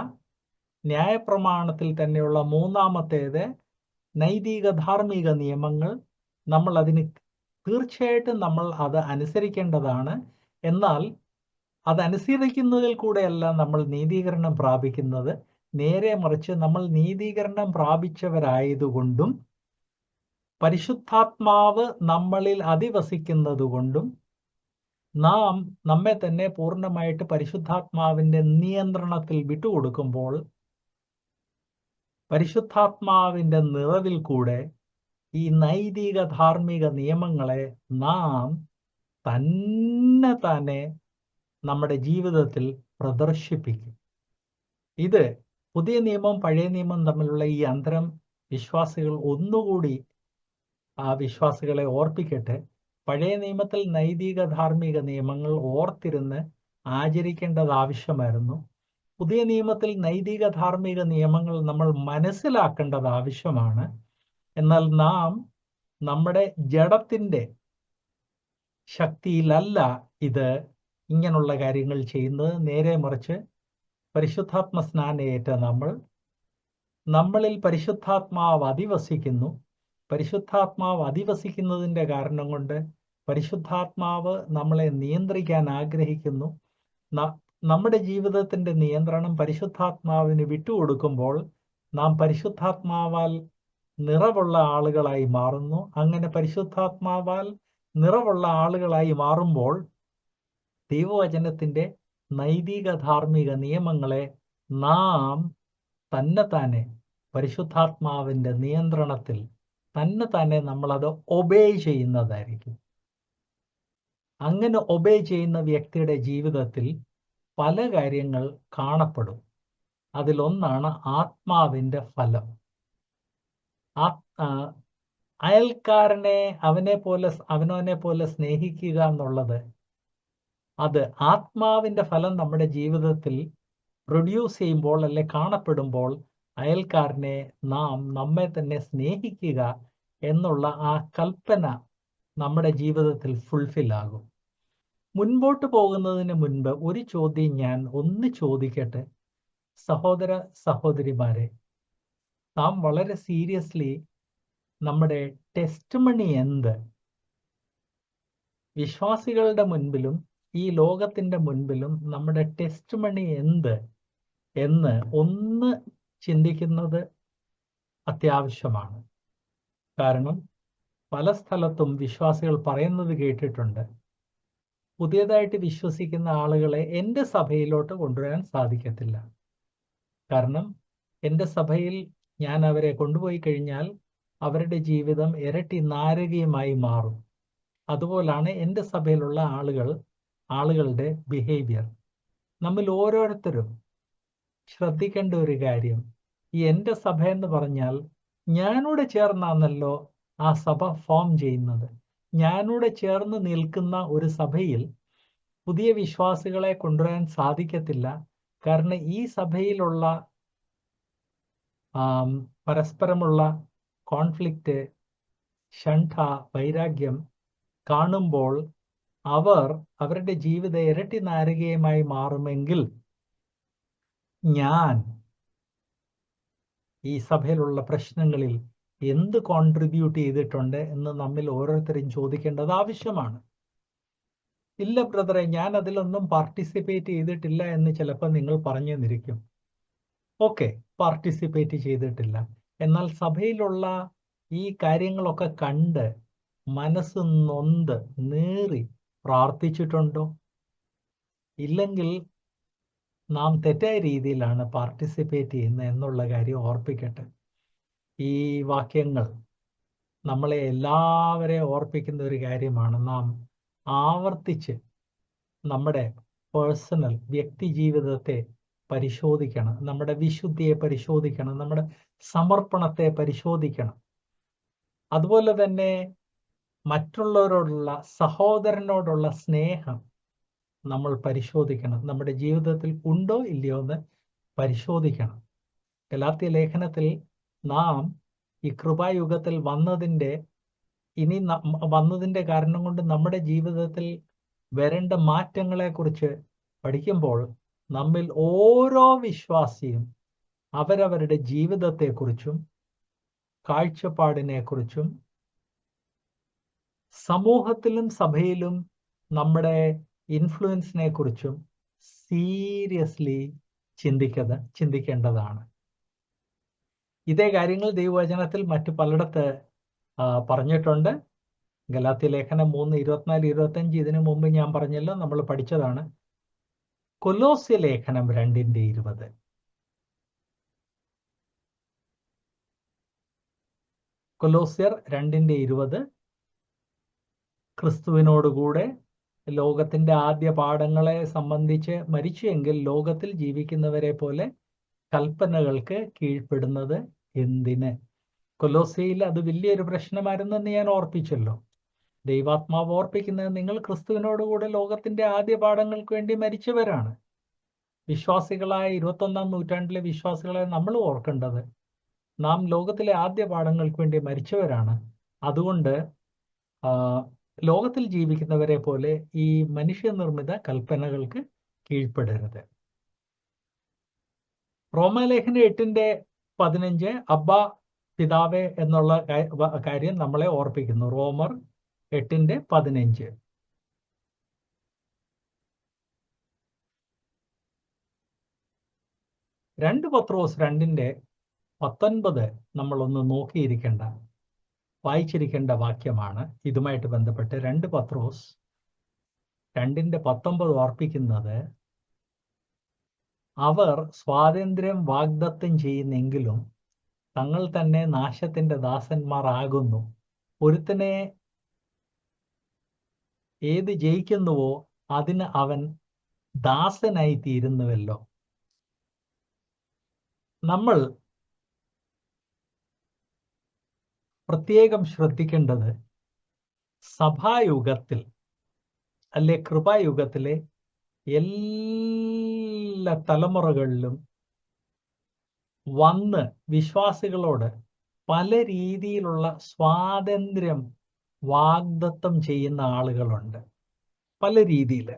ന്യായപ്രമാണത്തിൽ തന്നെയുള്ള മൂന്നാമത്തേത് നൈതിക ധാർമ്മിക നിയമങ്ങൾ. നമ്മൾ അതിന് തീർച്ചയായിട്ടും നമ്മൾ അത് അനുസരിക്കേണ്ടതാണ്. എന്നാൽ അതനുസരിക്കുന്നതിൽ കൂടെയല്ല നമ്മൾ നീതീകരണം പ്രാപിക്കുന്നത്. നേരെ മറിച്ച് നമ്മൾ നീതീകരണം പ്രാപിച്ചവരായതുകൊണ്ടും പരിശുദ്ധാത്മാവ് നമ്മളിൽ അധിവസിക്കുന്നതുകൊണ്ടും നാം നമ്മെ തന്നെ പൂർണ്ണമായിട്ട് പരിശുദ്ധാത്മാവിൻ്റെ നിയന്ത്രണത്തിൽ വിട്ടുകൊടുക്കുമ്പോൾ പരിശുദ്ധാത്മാവിൻ്റെ നിറവിൽ കൂടെ ഈ നൈതിക ധാർമ്മിക നിയമങ്ങളെ നാം തന്നെ നമ്മുടെ ജീവിതത്തിൽ പ്രദർശിപ്പിക്കും. ഇത് പുതിയ നിയമം പഴയ നിയമം തമ്മിലുള്ള ഈ അന്തരം വിശ്വാസികൾ ഒന്നുകൂടി വിശ്വാസികളെ ഓർപ്പിക്കട്ടെ. പഴയ നിയമത്തിൽ നൈതിക ധാർമ്മിക നിയമങ്ങൾ ഓർത്തിരുന്ന് ആചരിക്കേണ്ടത് ആവശ്യമായിരുന്നു. പുതിയ നിയമത്തിൽ നൈതിക ധാർമ്മിക നിയമങ്ങൾ നമ്മൾ മനസ്സിലാക്കേണ്ടത് ആവശ്യമാണ്. എന്നാൽ നാം നമ്മുടെ ജഡത്തിൻ്റെ ശക്തിയിലല്ല ഇത് ഇങ്ങനെയുള്ള കാര്യങ്ങൾ ചെയ്യുന്നത്. നേരെ മറിച്ച് പരിശുദ്ധാത്മ സ്നാനയേറ്റ നമ്മളിൽ പരിശുദ്ധാത്മാവ് അധിവസിക്കുന്നു. പരിശുദ്ധാത്മാവ് അധിവസിക്കുന്നതിൻ്റെ കാരണം കൊണ്ട് പരിശുദ്ധാത്മാവ് നമ്മളെ നിയന്ത്രിക്കാൻ ആഗ്രഹിക്കുന്നു. നമ്മുടെ ജീവിതത്തിൻ്റെ നിയന്ത്രണം പരിശുദ്ധാത്മാവിന് വിട്ടുകൊടുക്കുമ്പോൾ നാം പരിശുദ്ധാത്മാവാൽ നിറവുള്ള ആളുകളായി മാറുന്നു. അങ്ങനെ പരിശുദ്ധാത്മാവാൽ നിറവുള്ള ആളുകളായി മാറുമ്പോൾ ദൈവവചനത്തിൻ്റെ നൈതിക ധാർമ്മിക നിയമങ്ങളെ നാം തന്നെ പരിശുദ്ധാത്മാവിൻ്റെ നിയന്ത്രണത്തിൽ തന്നെ നമ്മളത് ഒബേ ചെയ്യുന്നതായിരിക്കും. അങ്ങനെ ഒബേ ചെയ്യുന്ന വ്യക്തിയുടെ ജീവിതത്തിൽ പല കാര്യങ്ങൾ കാണപ്പെടും. അതിലൊന്നാണ് ആത്മാവിൻ്റെ ഫലം. അയൽക്കാരനെ അവനവനെ പോലെ സ്നേഹിക്കുക എന്നുള്ളത്, അത് ആത്മാവിൻ്റെ ഫലം നമ്മുടെ ജീവിതത്തിൽ പ്രൊഡ്യൂസ് ചെയ്യുമ്പോൾ അല്ലെ കാണപ്പെടുമ്പോൾ അയൽക്കാരനെ നാം നമ്മെ തന്നെ സ്നേഹിക്കുക എന്നുള്ള ആ കൽപ്പന നമ്മുടെ ജീവിതത്തിൽ ഫുൾഫിൽ ആകും. മുൻപോട്ട് പോകുന്നതിന് മുൻപ് ഒരു ചോദ്യം ഞാൻ ഒന്ന് ചോദിക്കട്ടെ. സഹോദര സഹോദരിമാരെ, നാം വളരെ സീരിയസ്ലി നമ്മുടെ ടെസ്റ്റ്മണി എന്ത്? വിശ്വാസികളുടെ മുൻപിലും ഈ ലോകത്തിൻ്റെ മുൻപിലും നമ്മുടെ ടെസ്റ്റ്മണി എന്ത് എന്ന് ഒന്ന് ചിന്തിക്കുന്നത് അത്യാവശ്യമാണ്. കാരണം പല സ്ഥലത്തും വിശ്വാസികൾ പറയുന്നത് കേട്ടിട്ടുണ്ട്, പുതിയതായിട്ട് വിശ്വസിക്കുന്ന ആളുകളെ എൻ്റെ സഭയിലോട്ട് കൊണ്ടുവരാൻ സാധിക്കത്തില്ല. കാരണം എൻ്റെ സഭയിൽ ഞാൻ അവരെ കൊണ്ടുപോയി കഴിഞ്ഞാൽ അവരുടെ ജീവിതം ഇരട്ടി നാരകീയമായി മാറും. അതുപോലാണ് എൻ്റെ സഭയിലുള്ള ആളുകളുടെ ബിഹേവിയർ. നമ്മിൽ ഓരോരുത്തരും ശ്രദ്ധിക്കേണ്ട ഒരു കാര്യം, ഈ എൻ്റെ സഭ എന്ന് പറഞ്ഞാൽ ഞാനൂടെ ചേർന്നാണല്ലോ ആ സഭ ഫോം ചെയ്യുന്നത്. ഞാനൂടെ ചേർന്ന് നിൽക്കുന്ന ഒരു സഭയിൽ പുതിയ വിശ്വാസികളെ കൊണ്ടുവരാൻ സാധിക്കത്തില്ല. കാരണം ഈ സഭയിലുള്ള പരസ്പരമുള്ള കോൺഫ്ലിക്റ്റ്, ഷണ്ഠ, വൈരാഗ്യം കാണുമ്പോൾ അവരുടെ ജീവിതം ഇരട്ടി നാരകീയമായി മാറുമെങ്കിൽ ഞാൻ ഈ സഭയിലുള്ള പ്രശ്നങ്ങളിൽ എന്ത് കോൺട്രിബ്യൂട്ട് ചെയ്തിട്ടുണ്ട് എന്ന് നമ്മിൽ ഓരോരുത്തരും ചോദിക്കേണ്ടത് ആവശ്യമാണ്. ഇല്ല ബ്രദറെ, ഞാൻ അതിലൊന്നും പാർട്ടിസിപ്പേറ്റ് ചെയ്തിട്ടില്ല എന്ന് ചിലപ്പോൾ നിങ്ങൾ പറഞ്ഞു തന്നിരിക്കും. ഓക്കെ, പാർട്ടിസിപ്പേറ്റ് ചെയ്തിട്ടില്ല. എന്നാൽ സഭയിലുള്ള ഈ കാര്യങ്ങളൊക്കെ കണ്ട് മനസ്സ് നൊന്ത് നീറി പ്രാർത്ഥിച്ചിട്ടുണ്ടോ? ഇല്ലെങ്കിൽ നാം തെറ്റായ രീതിയിലാണ് പാർട്ടിസിപ്പേറ്റ് ചെയ്യുന്നത് എന്നുള്ള കാര്യം ഓർപ്പിക്കട്ടെ. ഈ വാക്യങ്ങൾ നമ്മളെ എല്ലാവരെയും ഓർപ്പിക്കുന്ന ഒരു കാര്യമാണ്. നാം ആവർത്തിച്ച് നമ്മുടെ പേഴ്സണൽ വ്യക്തി ജീവിതത്തെ പരിശോധിക്കണം, നമ്മുടെ വിശുദ്ധിയെ പരിശോധിക്കണം, നമ്മുടെ സമർപ്പണത്തെ പരിശോധിക്കണം. അതുപോലെ തന്നെ മറ്റുള്ളവരോടുള്ള, സഹോദരനോടുള്ള സ്നേഹം നമ്മൾ പരിശോധിക്കണം. നമ്മുടെ ജീവിതത്തിൽ ഉണ്ടോ ഇല്ലയോ എന്ന് പരിശോധിക്കണം. ഗലാത്യ ലേഖനത്തിൽ നാം ഈ കൃപായുഗത്തിൽ വന്നതിൻ്റെ കാരണം കൊണ്ട് നമ്മുടെ ജീവിതത്തിൽ വരേണ്ട മാറ്റങ്ങളെക്കുറിച്ച് പഠിക്കുമ്പോൾ നമ്മിൽ ഓരോ വിശ്വാസിയും അവരവരുടെ ജീവിതത്തെക്കുറിച്ചും കാഴ്ചപ്പാടിനെക്കുറിച്ചും സമൂഹത്തിലും സഭയിലും നമ്മുടെ ഇൻഫ്ലുവൻസിനെ കുറിച്ചും സീരിയസ്ലി ചിന്തിക്കേണ്ടതാണ്. ഇതേ കാര്യങ്ങൾ ദൈവവചനത്തിൽ മറ്റു പലയിടത്ത് പറഞ്ഞിട്ടുണ്ട്. ഗലാത്യ ലേഖനം 3:24-25 ഇതിനു മുമ്പ് ഞാൻ പറഞ്ഞല്ലോ, നമ്മൾ പഠിച്ചതാണ്. കൊലോസ്യ ലേഖനം 2:20. കൊലോസ്യർ 2:20 ക്രിസ്തുവിനോടുകൂടെ ലോകത്തിന്റെ ആദ്യ പാഠങ്ങളെ സംബന്ധിച്ച് മരിച്ചുവെങ്കിൽ ലോകത്തിൽ ജീവിക്കുന്നവരെ പോലെ കൽപ്പനകൾക്ക് കീഴ്പ്പെടുന്നത് എന്തിന്? കൊലോസ്യയിൽ അത് വലിയൊരു പ്രശ്നമായിരുന്നെന്ന് ഞാൻ ഓർപ്പിച്ചല്ലോ. ദൈവാത്മാവ് ഓർപ്പിക്കുന്നത്, നിങ്ങൾ ക്രിസ്തുവിനോടുകൂടെ ലോകത്തിന്റെ ആദ്യ പാഠങ്ങൾക്ക് വേണ്ടി മരിച്ചവരാണ്. വിശ്വാസികളായ 21-ാം നൂറ്റാണ്ടിലെ വിശ്വാസികളെ നമ്മൾ ഓർക്കേണ്ടത്, നാം ലോകത്തിലെ ആദ്യ പാഠങ്ങൾക്ക് വേണ്ടി മരിച്ചവരാണ്. അതുകൊണ്ട് ലോകത്തിൽ ജീവിക്കുന്നവരെ പോലെ ഈ മനുഷ്യനിർമ്മിത കൽപ്പനകൾക്ക് കീഴ്പ്പെടരുത്. റോമാലേഖനം 8:15 അബ്ബ പിതാവേ എന്നുള്ള കാര്യം നമ്മളെ ഓർപ്പിക്കുന്നു. റോമർ 8:15. 2 പത്രോസ് 2:19 നമ്മളൊന്ന് വായിച്ചിരിക്കേണ്ട വാക്യമാണ്. ഇതുമായിട്ട് ബന്ധപ്പെട്ട് 2 പത്രോസ് 2:19 ഓർപ്പിക്കുന്നത്, അവർ സ്വാതന്ത്ര്യം വാഗ്ദത്തം ചെയ്യുന്നെങ്കിലും തങ്ങൾ തന്നെ നാശത്തിന്റെ ദാസന്മാർ ആകുന്നു. ഒരുത്തനെ ഏത് ജയിക്കുന്നുവോ അതിന് അവൻ ദാസനായി തീരുന്നുവല്ലോ. നമ്മൾ പ്രത്യേകം ശ്രദ്ധിക്കേണ്ടത്, സഭായുഗത്തിൽ അല്ലെ കൃപായുഗത്തിലെ എല്ലാ തലമുറകളിലും വന്ന് വിശ്വാസികളോട് പല രീതിയിലുള്ള സ്വാതന്ത്ര്യം വാഗ്ദത്തം ചെയ്യുന്ന ആളുകളുണ്ട്. പല രീതിയിൽ.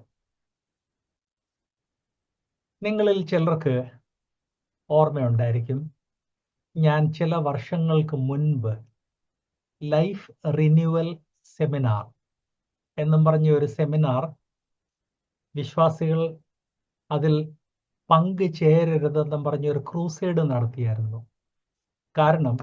നിങ്ങളിൽ ചിലർക്ക് ഓർമ്മയുണ്ടായിരിക്കും, ഞാൻ ചില വർഷങ്ങൾക്ക് മുൻപ് ലൈഫ് റിന്യൂവൽ സെമിനാർ എന്നും പറഞ്ഞ ഒരു സെമിനാർ വിശ്വാസികൾ അതിൽ പങ്കുചേരരുതെന്നും പറഞ്ഞൊരു ക്രൂസൈഡ് നടത്തിയായിരുന്നു. കാരണം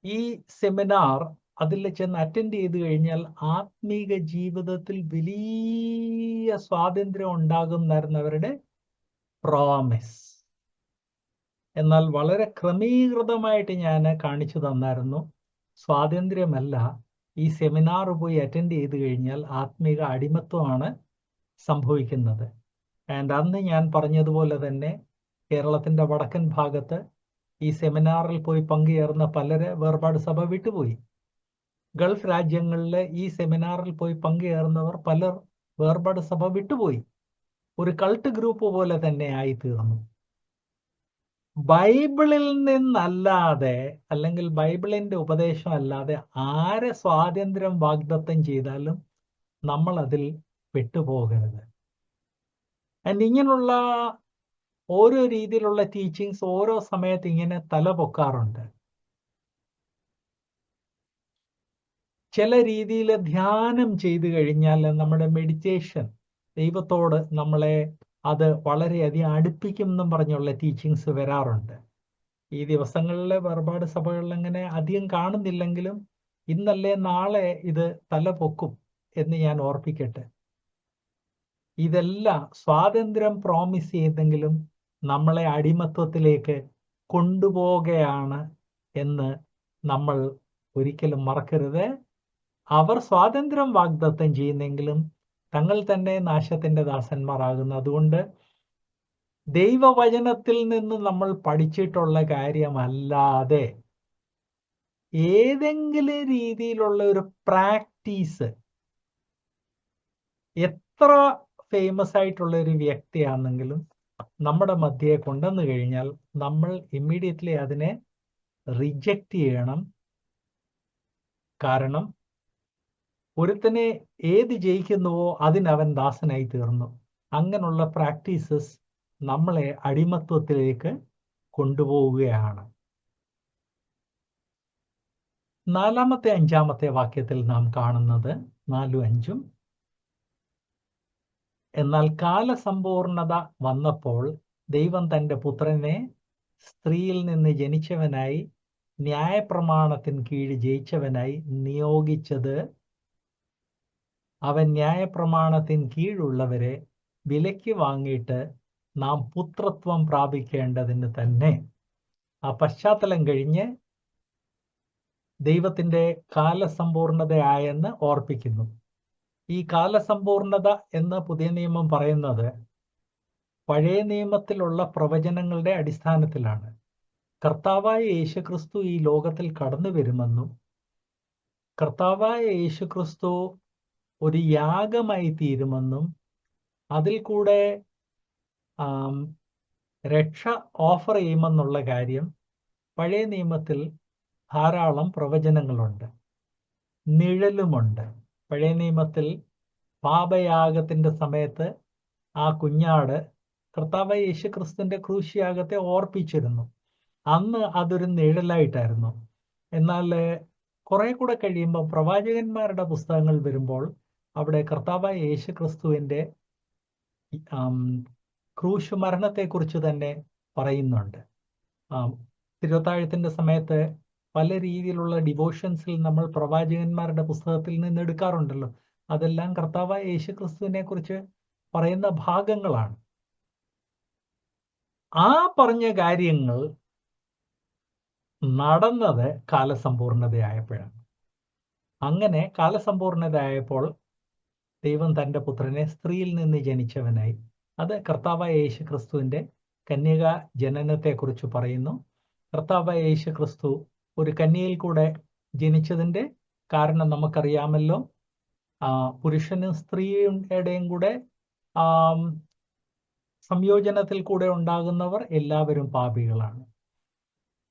ഈ സെമിനാർ അതിൽ ചെന്ന് അറ്റൻഡ് ചെയ്ത് കഴിഞ്ഞാൽ ആത്മീക ജീവിതത്തിൽ വലിയ സ്വാതന്ത്ര്യം ഉണ്ടാകുന്നായിരുന്നു അവരുടെ പ്രോമിസ്. എന്നാൽ വളരെ ക്രമീകൃതമായിട്ട് ഞാൻ കാണിച്ചു തന്നായിരുന്നു, സ്വാതന്ത്ര്യമല്ല, ഈ സെമിനാർ പോയി അറ്റൻഡ് ചെയ്ത് കഴിഞ്ഞാൽ ആത്മീക അടിമത്വമാണ് സംഭവിക്കുന്നത്. ആൻഡ് അന്ന് ഞാൻ പറഞ്ഞതുപോലെ തന്നെ കേരളത്തിൻ്റെ വടക്കൻ ഭാഗത്ത് ഈ സെമിനാറിൽ പോയി പങ്കുചേർന്ന പലര് വേർപാട് സഭ വിട്ടുപോയി. ഗൾഫ് രാജ്യങ്ങളിൽ ഈ സെമിനാറിൽ പോയി പങ്കുചേർന്നവർ പലർ വേർപാട് സഭ വിട്ടുപോയി. ഒരു കൾട്ട് ഗ്രൂപ്പ് പോലെ തന്നെ ആയിത്തീർന്നു. ബൈബിളിൽ നിന്നല്ലാതെ അല്ലെങ്കിൽ ബൈബിളിന്റെ ഉപദേശം അല്ലാതെ ആരെ സ്വാതന്ത്ര്യം വാഗ്ദത്തം ചെയ്താലും നമ്മൾ അതിൽ പെട്ടുപോകരുത്. ആൻഡ് ഇങ്ങനെയുള്ള ഓരോ രീതിയിലുള്ള ടീച്ചിങ്സ് ഓരോ സമയത്ത് ഇങ്ങനെ തലപൊക്കാറുണ്ട്. ചില രീതിയിൽ ധ്യാനം ചെയ്തു കഴിഞ്ഞാൽ നമ്മുടെ മെഡിറ്റേഷൻ ദൈവത്തോട് നമ്മളെ അത് വളരെയധികം അടുപ്പിക്കും എന്നും പറഞ്ഞുള്ള ടീച്ചിങ്സ് വരാറുണ്ട്. ഈ ദിവസങ്ങളിലെ വേർപാട് സഭകളിൽ അങ്ങനെ അധികം കാണുന്നില്ലെങ്കിലും ഇന്നല്ലേ നാളെ ഇത് തലപൊക്കും എന്ന് ഞാൻ ഓർപ്പിക്കട്ടെ. ഇതെല്ലാം സ്വാതന്ത്ര്യം പ്രോമിസ് ചെയ്തെങ്കിലും നമ്മളെ അടിമത്വത്തിലേക്ക് കൊണ്ടുപോവുകയാണ് എന്ന് നമ്മൾ ഒരിക്കലും മറക്കരുത്. അവർ സ്വാതന്ത്ര്യം വാഗ്ദത്തം ചെയ്യുന്നെങ്കിലും തങ്ങൾ തന്നെ നാശത്തിന്റെ ദാസന്മാരാകുന്നു. അതുകൊണ്ട് ദൈവവചനത്തിൽ നിന്ന് നമ്മൾ പഠിച്ചിട്ടുള്ള കാര്യമല്ലാതെ ഏതെങ്കിലും രീതിയിലുള്ള ഒരു പ്രാക്ടീസ് എത്ര ഫേമസ് ആയിട്ടുള്ള ഒരു വ്യക്തിയാണെങ്കിലും നമ്മുടെ മധ്യയെ കൊണ്ടുവന്നു കഴിഞ്ഞാൽ നമ്മൾ ഇമ്മീഡിയറ്റ്ലി അതിനെ റിജക്റ്റ് ചെയ്യണം. കാരണം ഒരുത്തനെ ഏത് ജയിക്കുന്നുവോ അതിനവൻ ദാസനായി തീർന്നു. അങ്ങനെയുള്ള പ്രാക്ടീസസ് നമ്മളെ അടിമത്വത്തിലേക്ക് കൊണ്ടുപോവുകയാണ്. 4-ാമത്തെ 5-ാമത്തെ വാക്യത്തിൽ നാം കാണുന്നത് 4-ഉം 5-ഉം. എന്നാൽ കാലസമ്പൂർണത വന്നപ്പോൾ ദൈവം തൻ്റെ പുത്രനെ സ്ത്രീയിൽ നിന്ന് ജനിച്ചവനായി ന്യായപ്രമാണത്തിന് കീഴ് ജയിച്ചവനായി നിയോഗിച്ചത് അവൻ ന്യായപ്രമാണത്തിന് കീഴുള്ളവരെ വിലയ്ക്ക് വാങ്ങിയിട്ട് നാം പുത്രത്വം പ്രാപിക്കേണ്ടതിന് തന്നെ. ആ പശ്ചാത്തലം കഴിഞ്ഞ് ദൈവത്തിൻ്റെ കാലസമ്പൂർണതയായെന്ന് ഓർപ്പിക്കുന്നു. ഈ കാലസമ്പൂർണത എന്ന് പുതിയ നിയമം പറയുന്നത് പഴയ നിയമത്തിലുള്ള പ്രവചനങ്ങളുടെ അടിസ്ഥാനത്തിലാണ്. കർത്താവായ യേശുക്രിസ്തു ഈ ലോകത്തിൽ കടന്നു വരുമെന്നും കർത്താവായ യേശുക്രിസ്തു ഒരു യാഗമായി തീരുമെന്നും അതിൽ കൂടെ രക്ഷ ഓഫർ ചെയ്യുമെന്നുള്ള കാര്യം പഴയ നിയമത്തിൽ ധാരാളം പ്രവചനങ്ങളുണ്ട്, നിഴലുമുണ്ട്. പഴയ നിയമത്തിൽ പാപയാഗത്തിൻ്റെ സമയത്ത് ആ കുഞ്ഞാട് കർത്താവായ യേശുക്രിസ്തുവിന്റെ ക്രൂശിയാഗത്തെ ഓർപ്പിച്ചിരുന്നു. അന്ന് അതൊരു നിഴലായിട്ടായിരുന്നു. എന്നാൽ കുറെ കൂടെ കഴിയുമ്പോൾ പ്രവാചകന്മാരുടെ പുസ്തകങ്ങൾ വരുമ്പോൾ അവിടെ കർത്താവായ യേശുക്രിസ്തുവിന്റെ ക്രൂശ് മരണത്തെക്കുറിച്ച് തന്നെ പറയുന്നുണ്ട്. തിരുവത്താഴത്തിന്റെ സമയത്ത് പല രീതിയിലുള്ള ഡിവോഷൻസിൽ നമ്മൾ പ്രവാചകന്മാരുടെ പുസ്തകത്തിൽ നിന്ന് എടുക്കാറുണ്ടല്ലോ. അതെല്ലാം കർത്താവായ യേശുക്രിസ്തുവിനെ കുറിച്ച് പറയുന്ന ഭാഗങ്ങളാണ്. ആ പറഞ്ഞ കാര്യങ്ങൾ നടന്നത് കാലസമ്പൂർണതയായപ്പോഴാണ്. അങ്ങനെ കാലസമ്പൂർണതയായപ്പോൾ ദൈവം തൻ്റെ പുത്രനെ സ്ത്രീയിൽ നിന്ന് ജനിച്ചവനായി. അത് കർത്താവായ യേശുക്രിസ്തുവിന്റെ കന്യകാ ജനനത്തെക്കുറിച്ച് പറയുന്നു. കർത്താവായ യേശുക്രിസ്തു ഒരു കന്യയിൽ കൂടെ ജനിച്ചതിന്റെ കാരണം നമുക്കറിയാമല്ലോ. പുരുഷനും സ്ത്രീയുടെയും കൂടെ സംയോജനത്തിൽ കൂടെ ഉണ്ടാകുന്നവർ എല്ലാവരും പാപികളാണ്.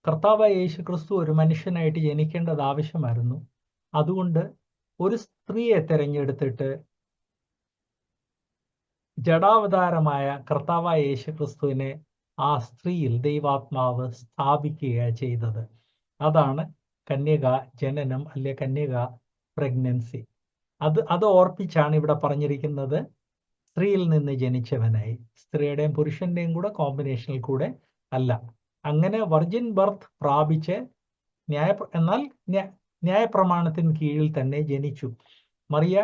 കർത്താവായ യേശുക്രിസ്തു ഒരു മനുഷ്യനായിട്ട് ജനിക്കേണ്ടത് ആവശ്യമായിരുന്നു. അതുകൊണ്ട് ഒരു സ്ത്രീയെ തെരഞ്ഞെടുത്തിട്ട് ജഡാവതാരമായ കർത്താവായ യേശുക്രിസ്തുവിനെ ആ സ്ത്രീയിൽ ദൈവാത്മാവ് സ്ഥാപിക്കുകയാണ് ചെയ്തത്. അതാണ് കന്യക ജനനം, അല്ലെ കന്യക പ്രഗ്നൻസി. അത് ഓർപ്പിച്ചാണ് ഇവിടെ പറഞ്ഞിരിക്കുന്നത്, സ്ത്രീയിൽ നിന്ന് ജനിച്ചവനായി. സ്ത്രീയുടെയും പുരുഷന്റെയും കൂടെ കോമ്പിനേഷനിൽ കൂടെ അല്ല. അങ്ങനെ വെർജിൻ ബർത്ത് പ്രാപിച്ച് എന്നാൽ ന്യായപ്രമാണത്തിന് കീഴിൽ തന്നെ ജനിച്ചു. മറിയ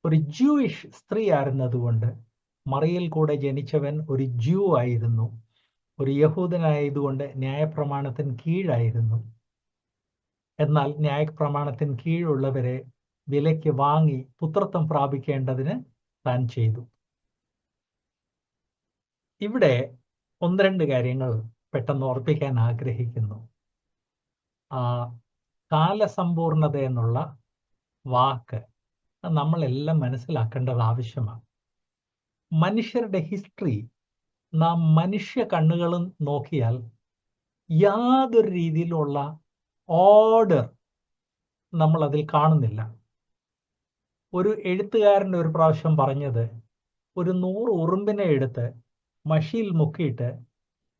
ഒരു ജൂയിഷ് സ്ത്രീ ആയിരുന്നതുകൊണ്ട് മറിയയിൽ കൂടെ ജനിച്ചവൻ ഒരു ജൂ ആയിരുന്നു. ഒരു യഹൂദനായതുകൊണ്ട് ന്യായപ്രമാണത്തിന് കീഴായിരുന്നു. എന്നാൽ ന്യായപ്രമാണത്തിന് കീഴുള്ളവരെ വിലയ്ക്ക് വാങ്ങി പുത്രത്വം പ്രാപിക്കേണ്ടതിന് താൻ ചെയ്തു. ഇവിടെ 1-2 കാര്യങ്ങൾ പെട്ടെന്ന് ഓർപ്പിക്കാൻ ആഗ്രഹിക്കുന്നു. കാലസമ്പൂർണത എന്നുള്ള വാക്ക് നമ്മളെല്ലാം മനസ്സിലാക്കേണ്ടത് ആവശ്യമാണ്. മനുഷ്യരുടെ ഹിസ്റ്ററി നാം മനുഷ്യ കണ്ണുകളും നോക്കിയാൽ യാതൊരു രീതിയിലുള്ള ഓർഡർ നമ്മൾ അതിൽ കാണുന്നില്ല. ഒരു എഴുത്തുകാരൻ ഒരു പ്രാവശ്യം പറഞ്ഞത്, ഒരു 100 ഉറുമ്പിനെ എടുത്ത് മഷിയിൽ മുക്കിയിട്ട്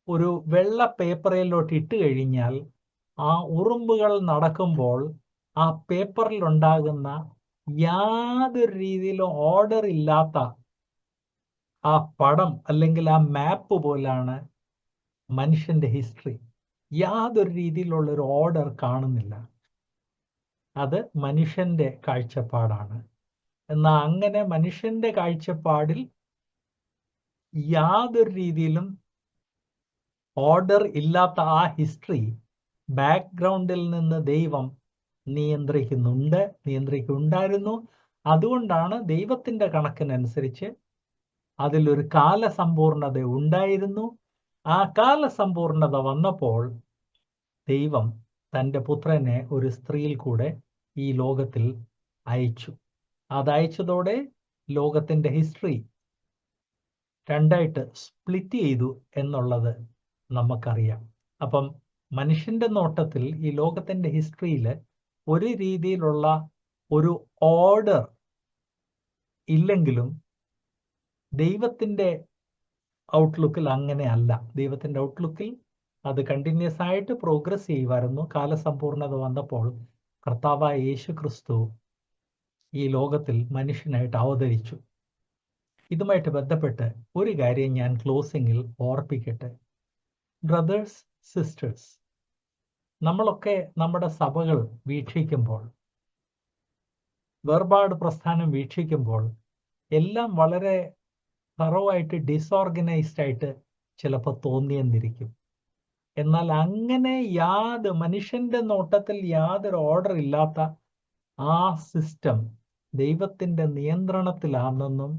ഒരു വെള്ള പേപ്പറിലോട്ട് ഇട്ട് കഴിഞ്ഞാൽ ആ ഉറുമ്പുകൾ നടക്കുമ്പോൾ ആ പേപ്പറിൽ ഉണ്ടാകുന്ന യാതൊരു രീതിയിലും ഓർഡർ ഇല്ലാത്ത ആ പടം അല്ലെങ്കിൽ ആ മാപ്പ് പോലാണ് മനുഷ്യന്റെ ഹിസ്റ്ററി. യാതൊരു രീതിയിലുള്ള ഒരു ഓർഡർ കാണുന്നില്ല. അത് മനുഷ്യന്റെ കാഴ്ചപ്പാടാണ്. എന്നാൽ അങ്ങനെ മനുഷ്യന്റെ കാഴ്ചപ്പാടിൽ യാതൊരു രീതിയിലും ഓർഡർ ഇല്ലാത്ത ആ ഹിസ്റ്ററി ബാക്ക്ഗ്രൗണ്ടിൽ നിന്ന് ദൈവം നിയന്ത്രിക്കുന്നുണ്ടായിരുന്നു. അതുകൊണ്ടാണ് ദൈവത്തിൻ്റെ കണക്കിനനുസരിച്ച് അതിലൊരു കാലസമ്പൂർണത ഉണ്ടായിരുന്നു. ആ കാലസമ്പൂർണത വന്നപ്പോൾ ദൈവം തൻ്റെ പുത്രനെ ഒരു സ്ത്രീയിൽ കൂടെ ഈ ലോകത്തിൽ അയച്ചു. അതയച്ചതോടെ ലോകത്തിൻ്റെ ഹിസ്റ്ററി രണ്ടായിട്ട് സ്പ്ലിറ്റ് ചെയ്തു എന്നുള്ളത് നമുക്കറിയാം. അപ്പം മനുഷ്യന്റെ നോട്ടത്തിൽ ഈ ലോകത്തിൻ്റെ ഹിസ്റ്ററിയിൽ ഒരു രീതിയിലുള്ള ഒരു ഓർഡർ ഇല്ലെങ്കിലും ദൈവത്തിൻ്റെ ഔട്ട്ലുക്കിൽ അങ്ങനെയല്ല. ദൈവത്തിൻ്റെ ഔട്ട്ലുക്കിൽ അത് കണ്ടിന്യൂസ് ആയിട്ട് പ്രോഗ്രസ് ചെയ്യുമായിരുന്നു. കാലസമ്പൂർണത വന്നപ്പോൾ കർത്താവായ യേശു ക്രിസ്തു ഈ ലോകത്തിൽ മനുഷ്യനായിട്ട് അവതരിച്ചു. ഇതുമായിട്ട് ബന്ധപ്പെട്ട് ഒരു കാര്യം ഞാൻ ക്ലോസിങ്ങിൽ ഓർപ്പിക്കട്ടെ. ബ്രദേഴ്സ്, സിസ്റ്റേഴ്സ്, നമ്മളൊക്കെ നമ്മുടെ സഭകൾ വീക്ഷിക്കുമ്പോൾ, വേർപാട് പ്രസ്ഥാനം വീക്ഷിക്കുമ്പോൾ എല്ലാം വളരെ തറവായിട്ട് ഡിസോർഗനൈസ്ഡ് ആയിട്ട് ചിലപ്പോൾ തോന്നിയെന്നിരിക്കും. എന്നാൽ അങ്ങനെ മനുഷ്യന്റെ നോട്ടത്തിൽ യാതൊരു ഓർഡർ ഇല്ലാത്ത ആ സിസ്റ്റം ദൈവത്തിൻ്റെ നിയന്ത്രണത്തിലാണെന്നും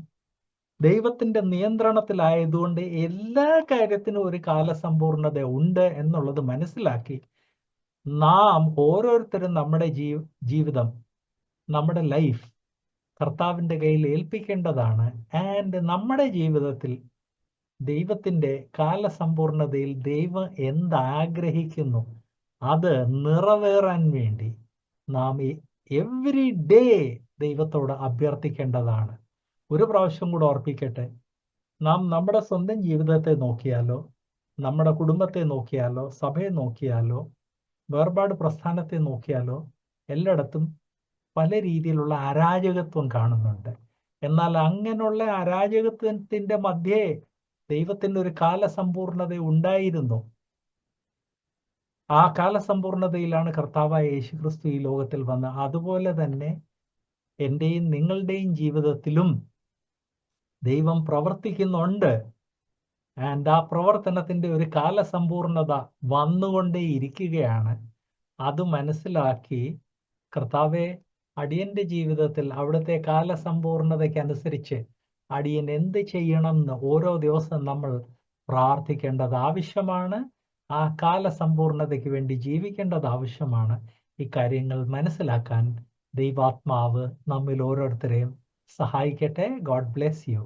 ദൈവത്തിൻ്റെ നിയന്ത്രണത്തിലായതുകൊണ്ട് എല്ലാ കാര്യത്തിനും ഒരു കാലസമ്പൂർണത ഉണ്ട് എന്നുള്ളത് മനസ്സിലാക്കി നാം ഓരോരുത്തരും നമ്മുടെ ജീവിതം, നമ്മുടെ ലൈഫ് കർത്താവിൻ്റെ കയ്യിൽ ഏൽപ്പിക്കേണ്ടതാണ്. ആൻഡ് നമ്മുടെ ജീവിതത്തിൽ ദൈവത്തിൻ്റെ കാലസമ്പൂർണതയിൽ ദൈവം എന്താഗ്രഹിക്കുന്നു അത് നിറവേറാൻ വേണ്ടി നാം എവ്രി ഡേ ദൈവത്തോട് അഭ്യർത്ഥിക്കേണ്ടതാണ്. ഒരു പ്രാവശ്യം കൂടെ ഓർപ്പിക്കട്ടെ, നാം നമ്മുടെ സ്വന്തം ജീവിതത്തെ നോക്കിയാലോ, നമ്മുടെ കുടുംബത്തെ നോക്കിയാലോ, സഭയെ നോക്കിയാലോ, വേർപാട് പ്രസ്ഥാനത്തെ നോക്കിയാലോ എല്ലായിടത്തും പല രീതിയിലുള്ള അരാജകത്വം കാണുന്നുണ്ട്. എന്നാൽ അങ്ങനെയുള്ള അരാജകത്വത്തിൻ്റെ മധ്യേ ദൈവത്തിൻ്റെ ഒരു കാലസമ്പൂർണത ഉണ്ടായിരുന്നു. ആ കാലസമ്പൂർണതയിലാണ് കർത്താവായ യേശു ക്രിസ്തു ഈ ലോകത്തിൽ വന്നത്. അതുപോലെ തന്നെ എൻ്റെയും നിങ്ങളുടെയും ജീവിതത്തിലും ദൈവം പ്രവർത്തിക്കുന്നുണ്ട്. ആൻഡ് ആ പ്രവർത്തനത്തിൻ്റെ ഒരു കാലസമ്പൂർണത വന്നുകൊണ്ടേ ഇരിക്കുകയാണ്. അത് മനസ്സിലാക്കി കർത്താവെ, അടിയന്റെ ജീവിതത്തിൽ അവിടുത്തെ കാലസമ്പൂർണതയ്ക്കനുസരിച്ച് അടിയൻ എന്ത് ചെയ്യണമെന്ന് ഓരോ ദിവസം നമ്മൾ പ്രാർത്ഥിക്കേണ്ടത് ആവശ്യമാണ്. ആ കാലസമ്പൂർണതയ്ക്ക് വേണ്ടി ജീവിക്കേണ്ടത് ആവശ്യമാണ്. ഇക്കാര്യങ്ങൾ മനസ്സിലാക്കാൻ ദൈവാത്മാവ് നമ്മിൽ ഓരോരുത്തരെയും സഹായിക്കട്ടെ. God bless you.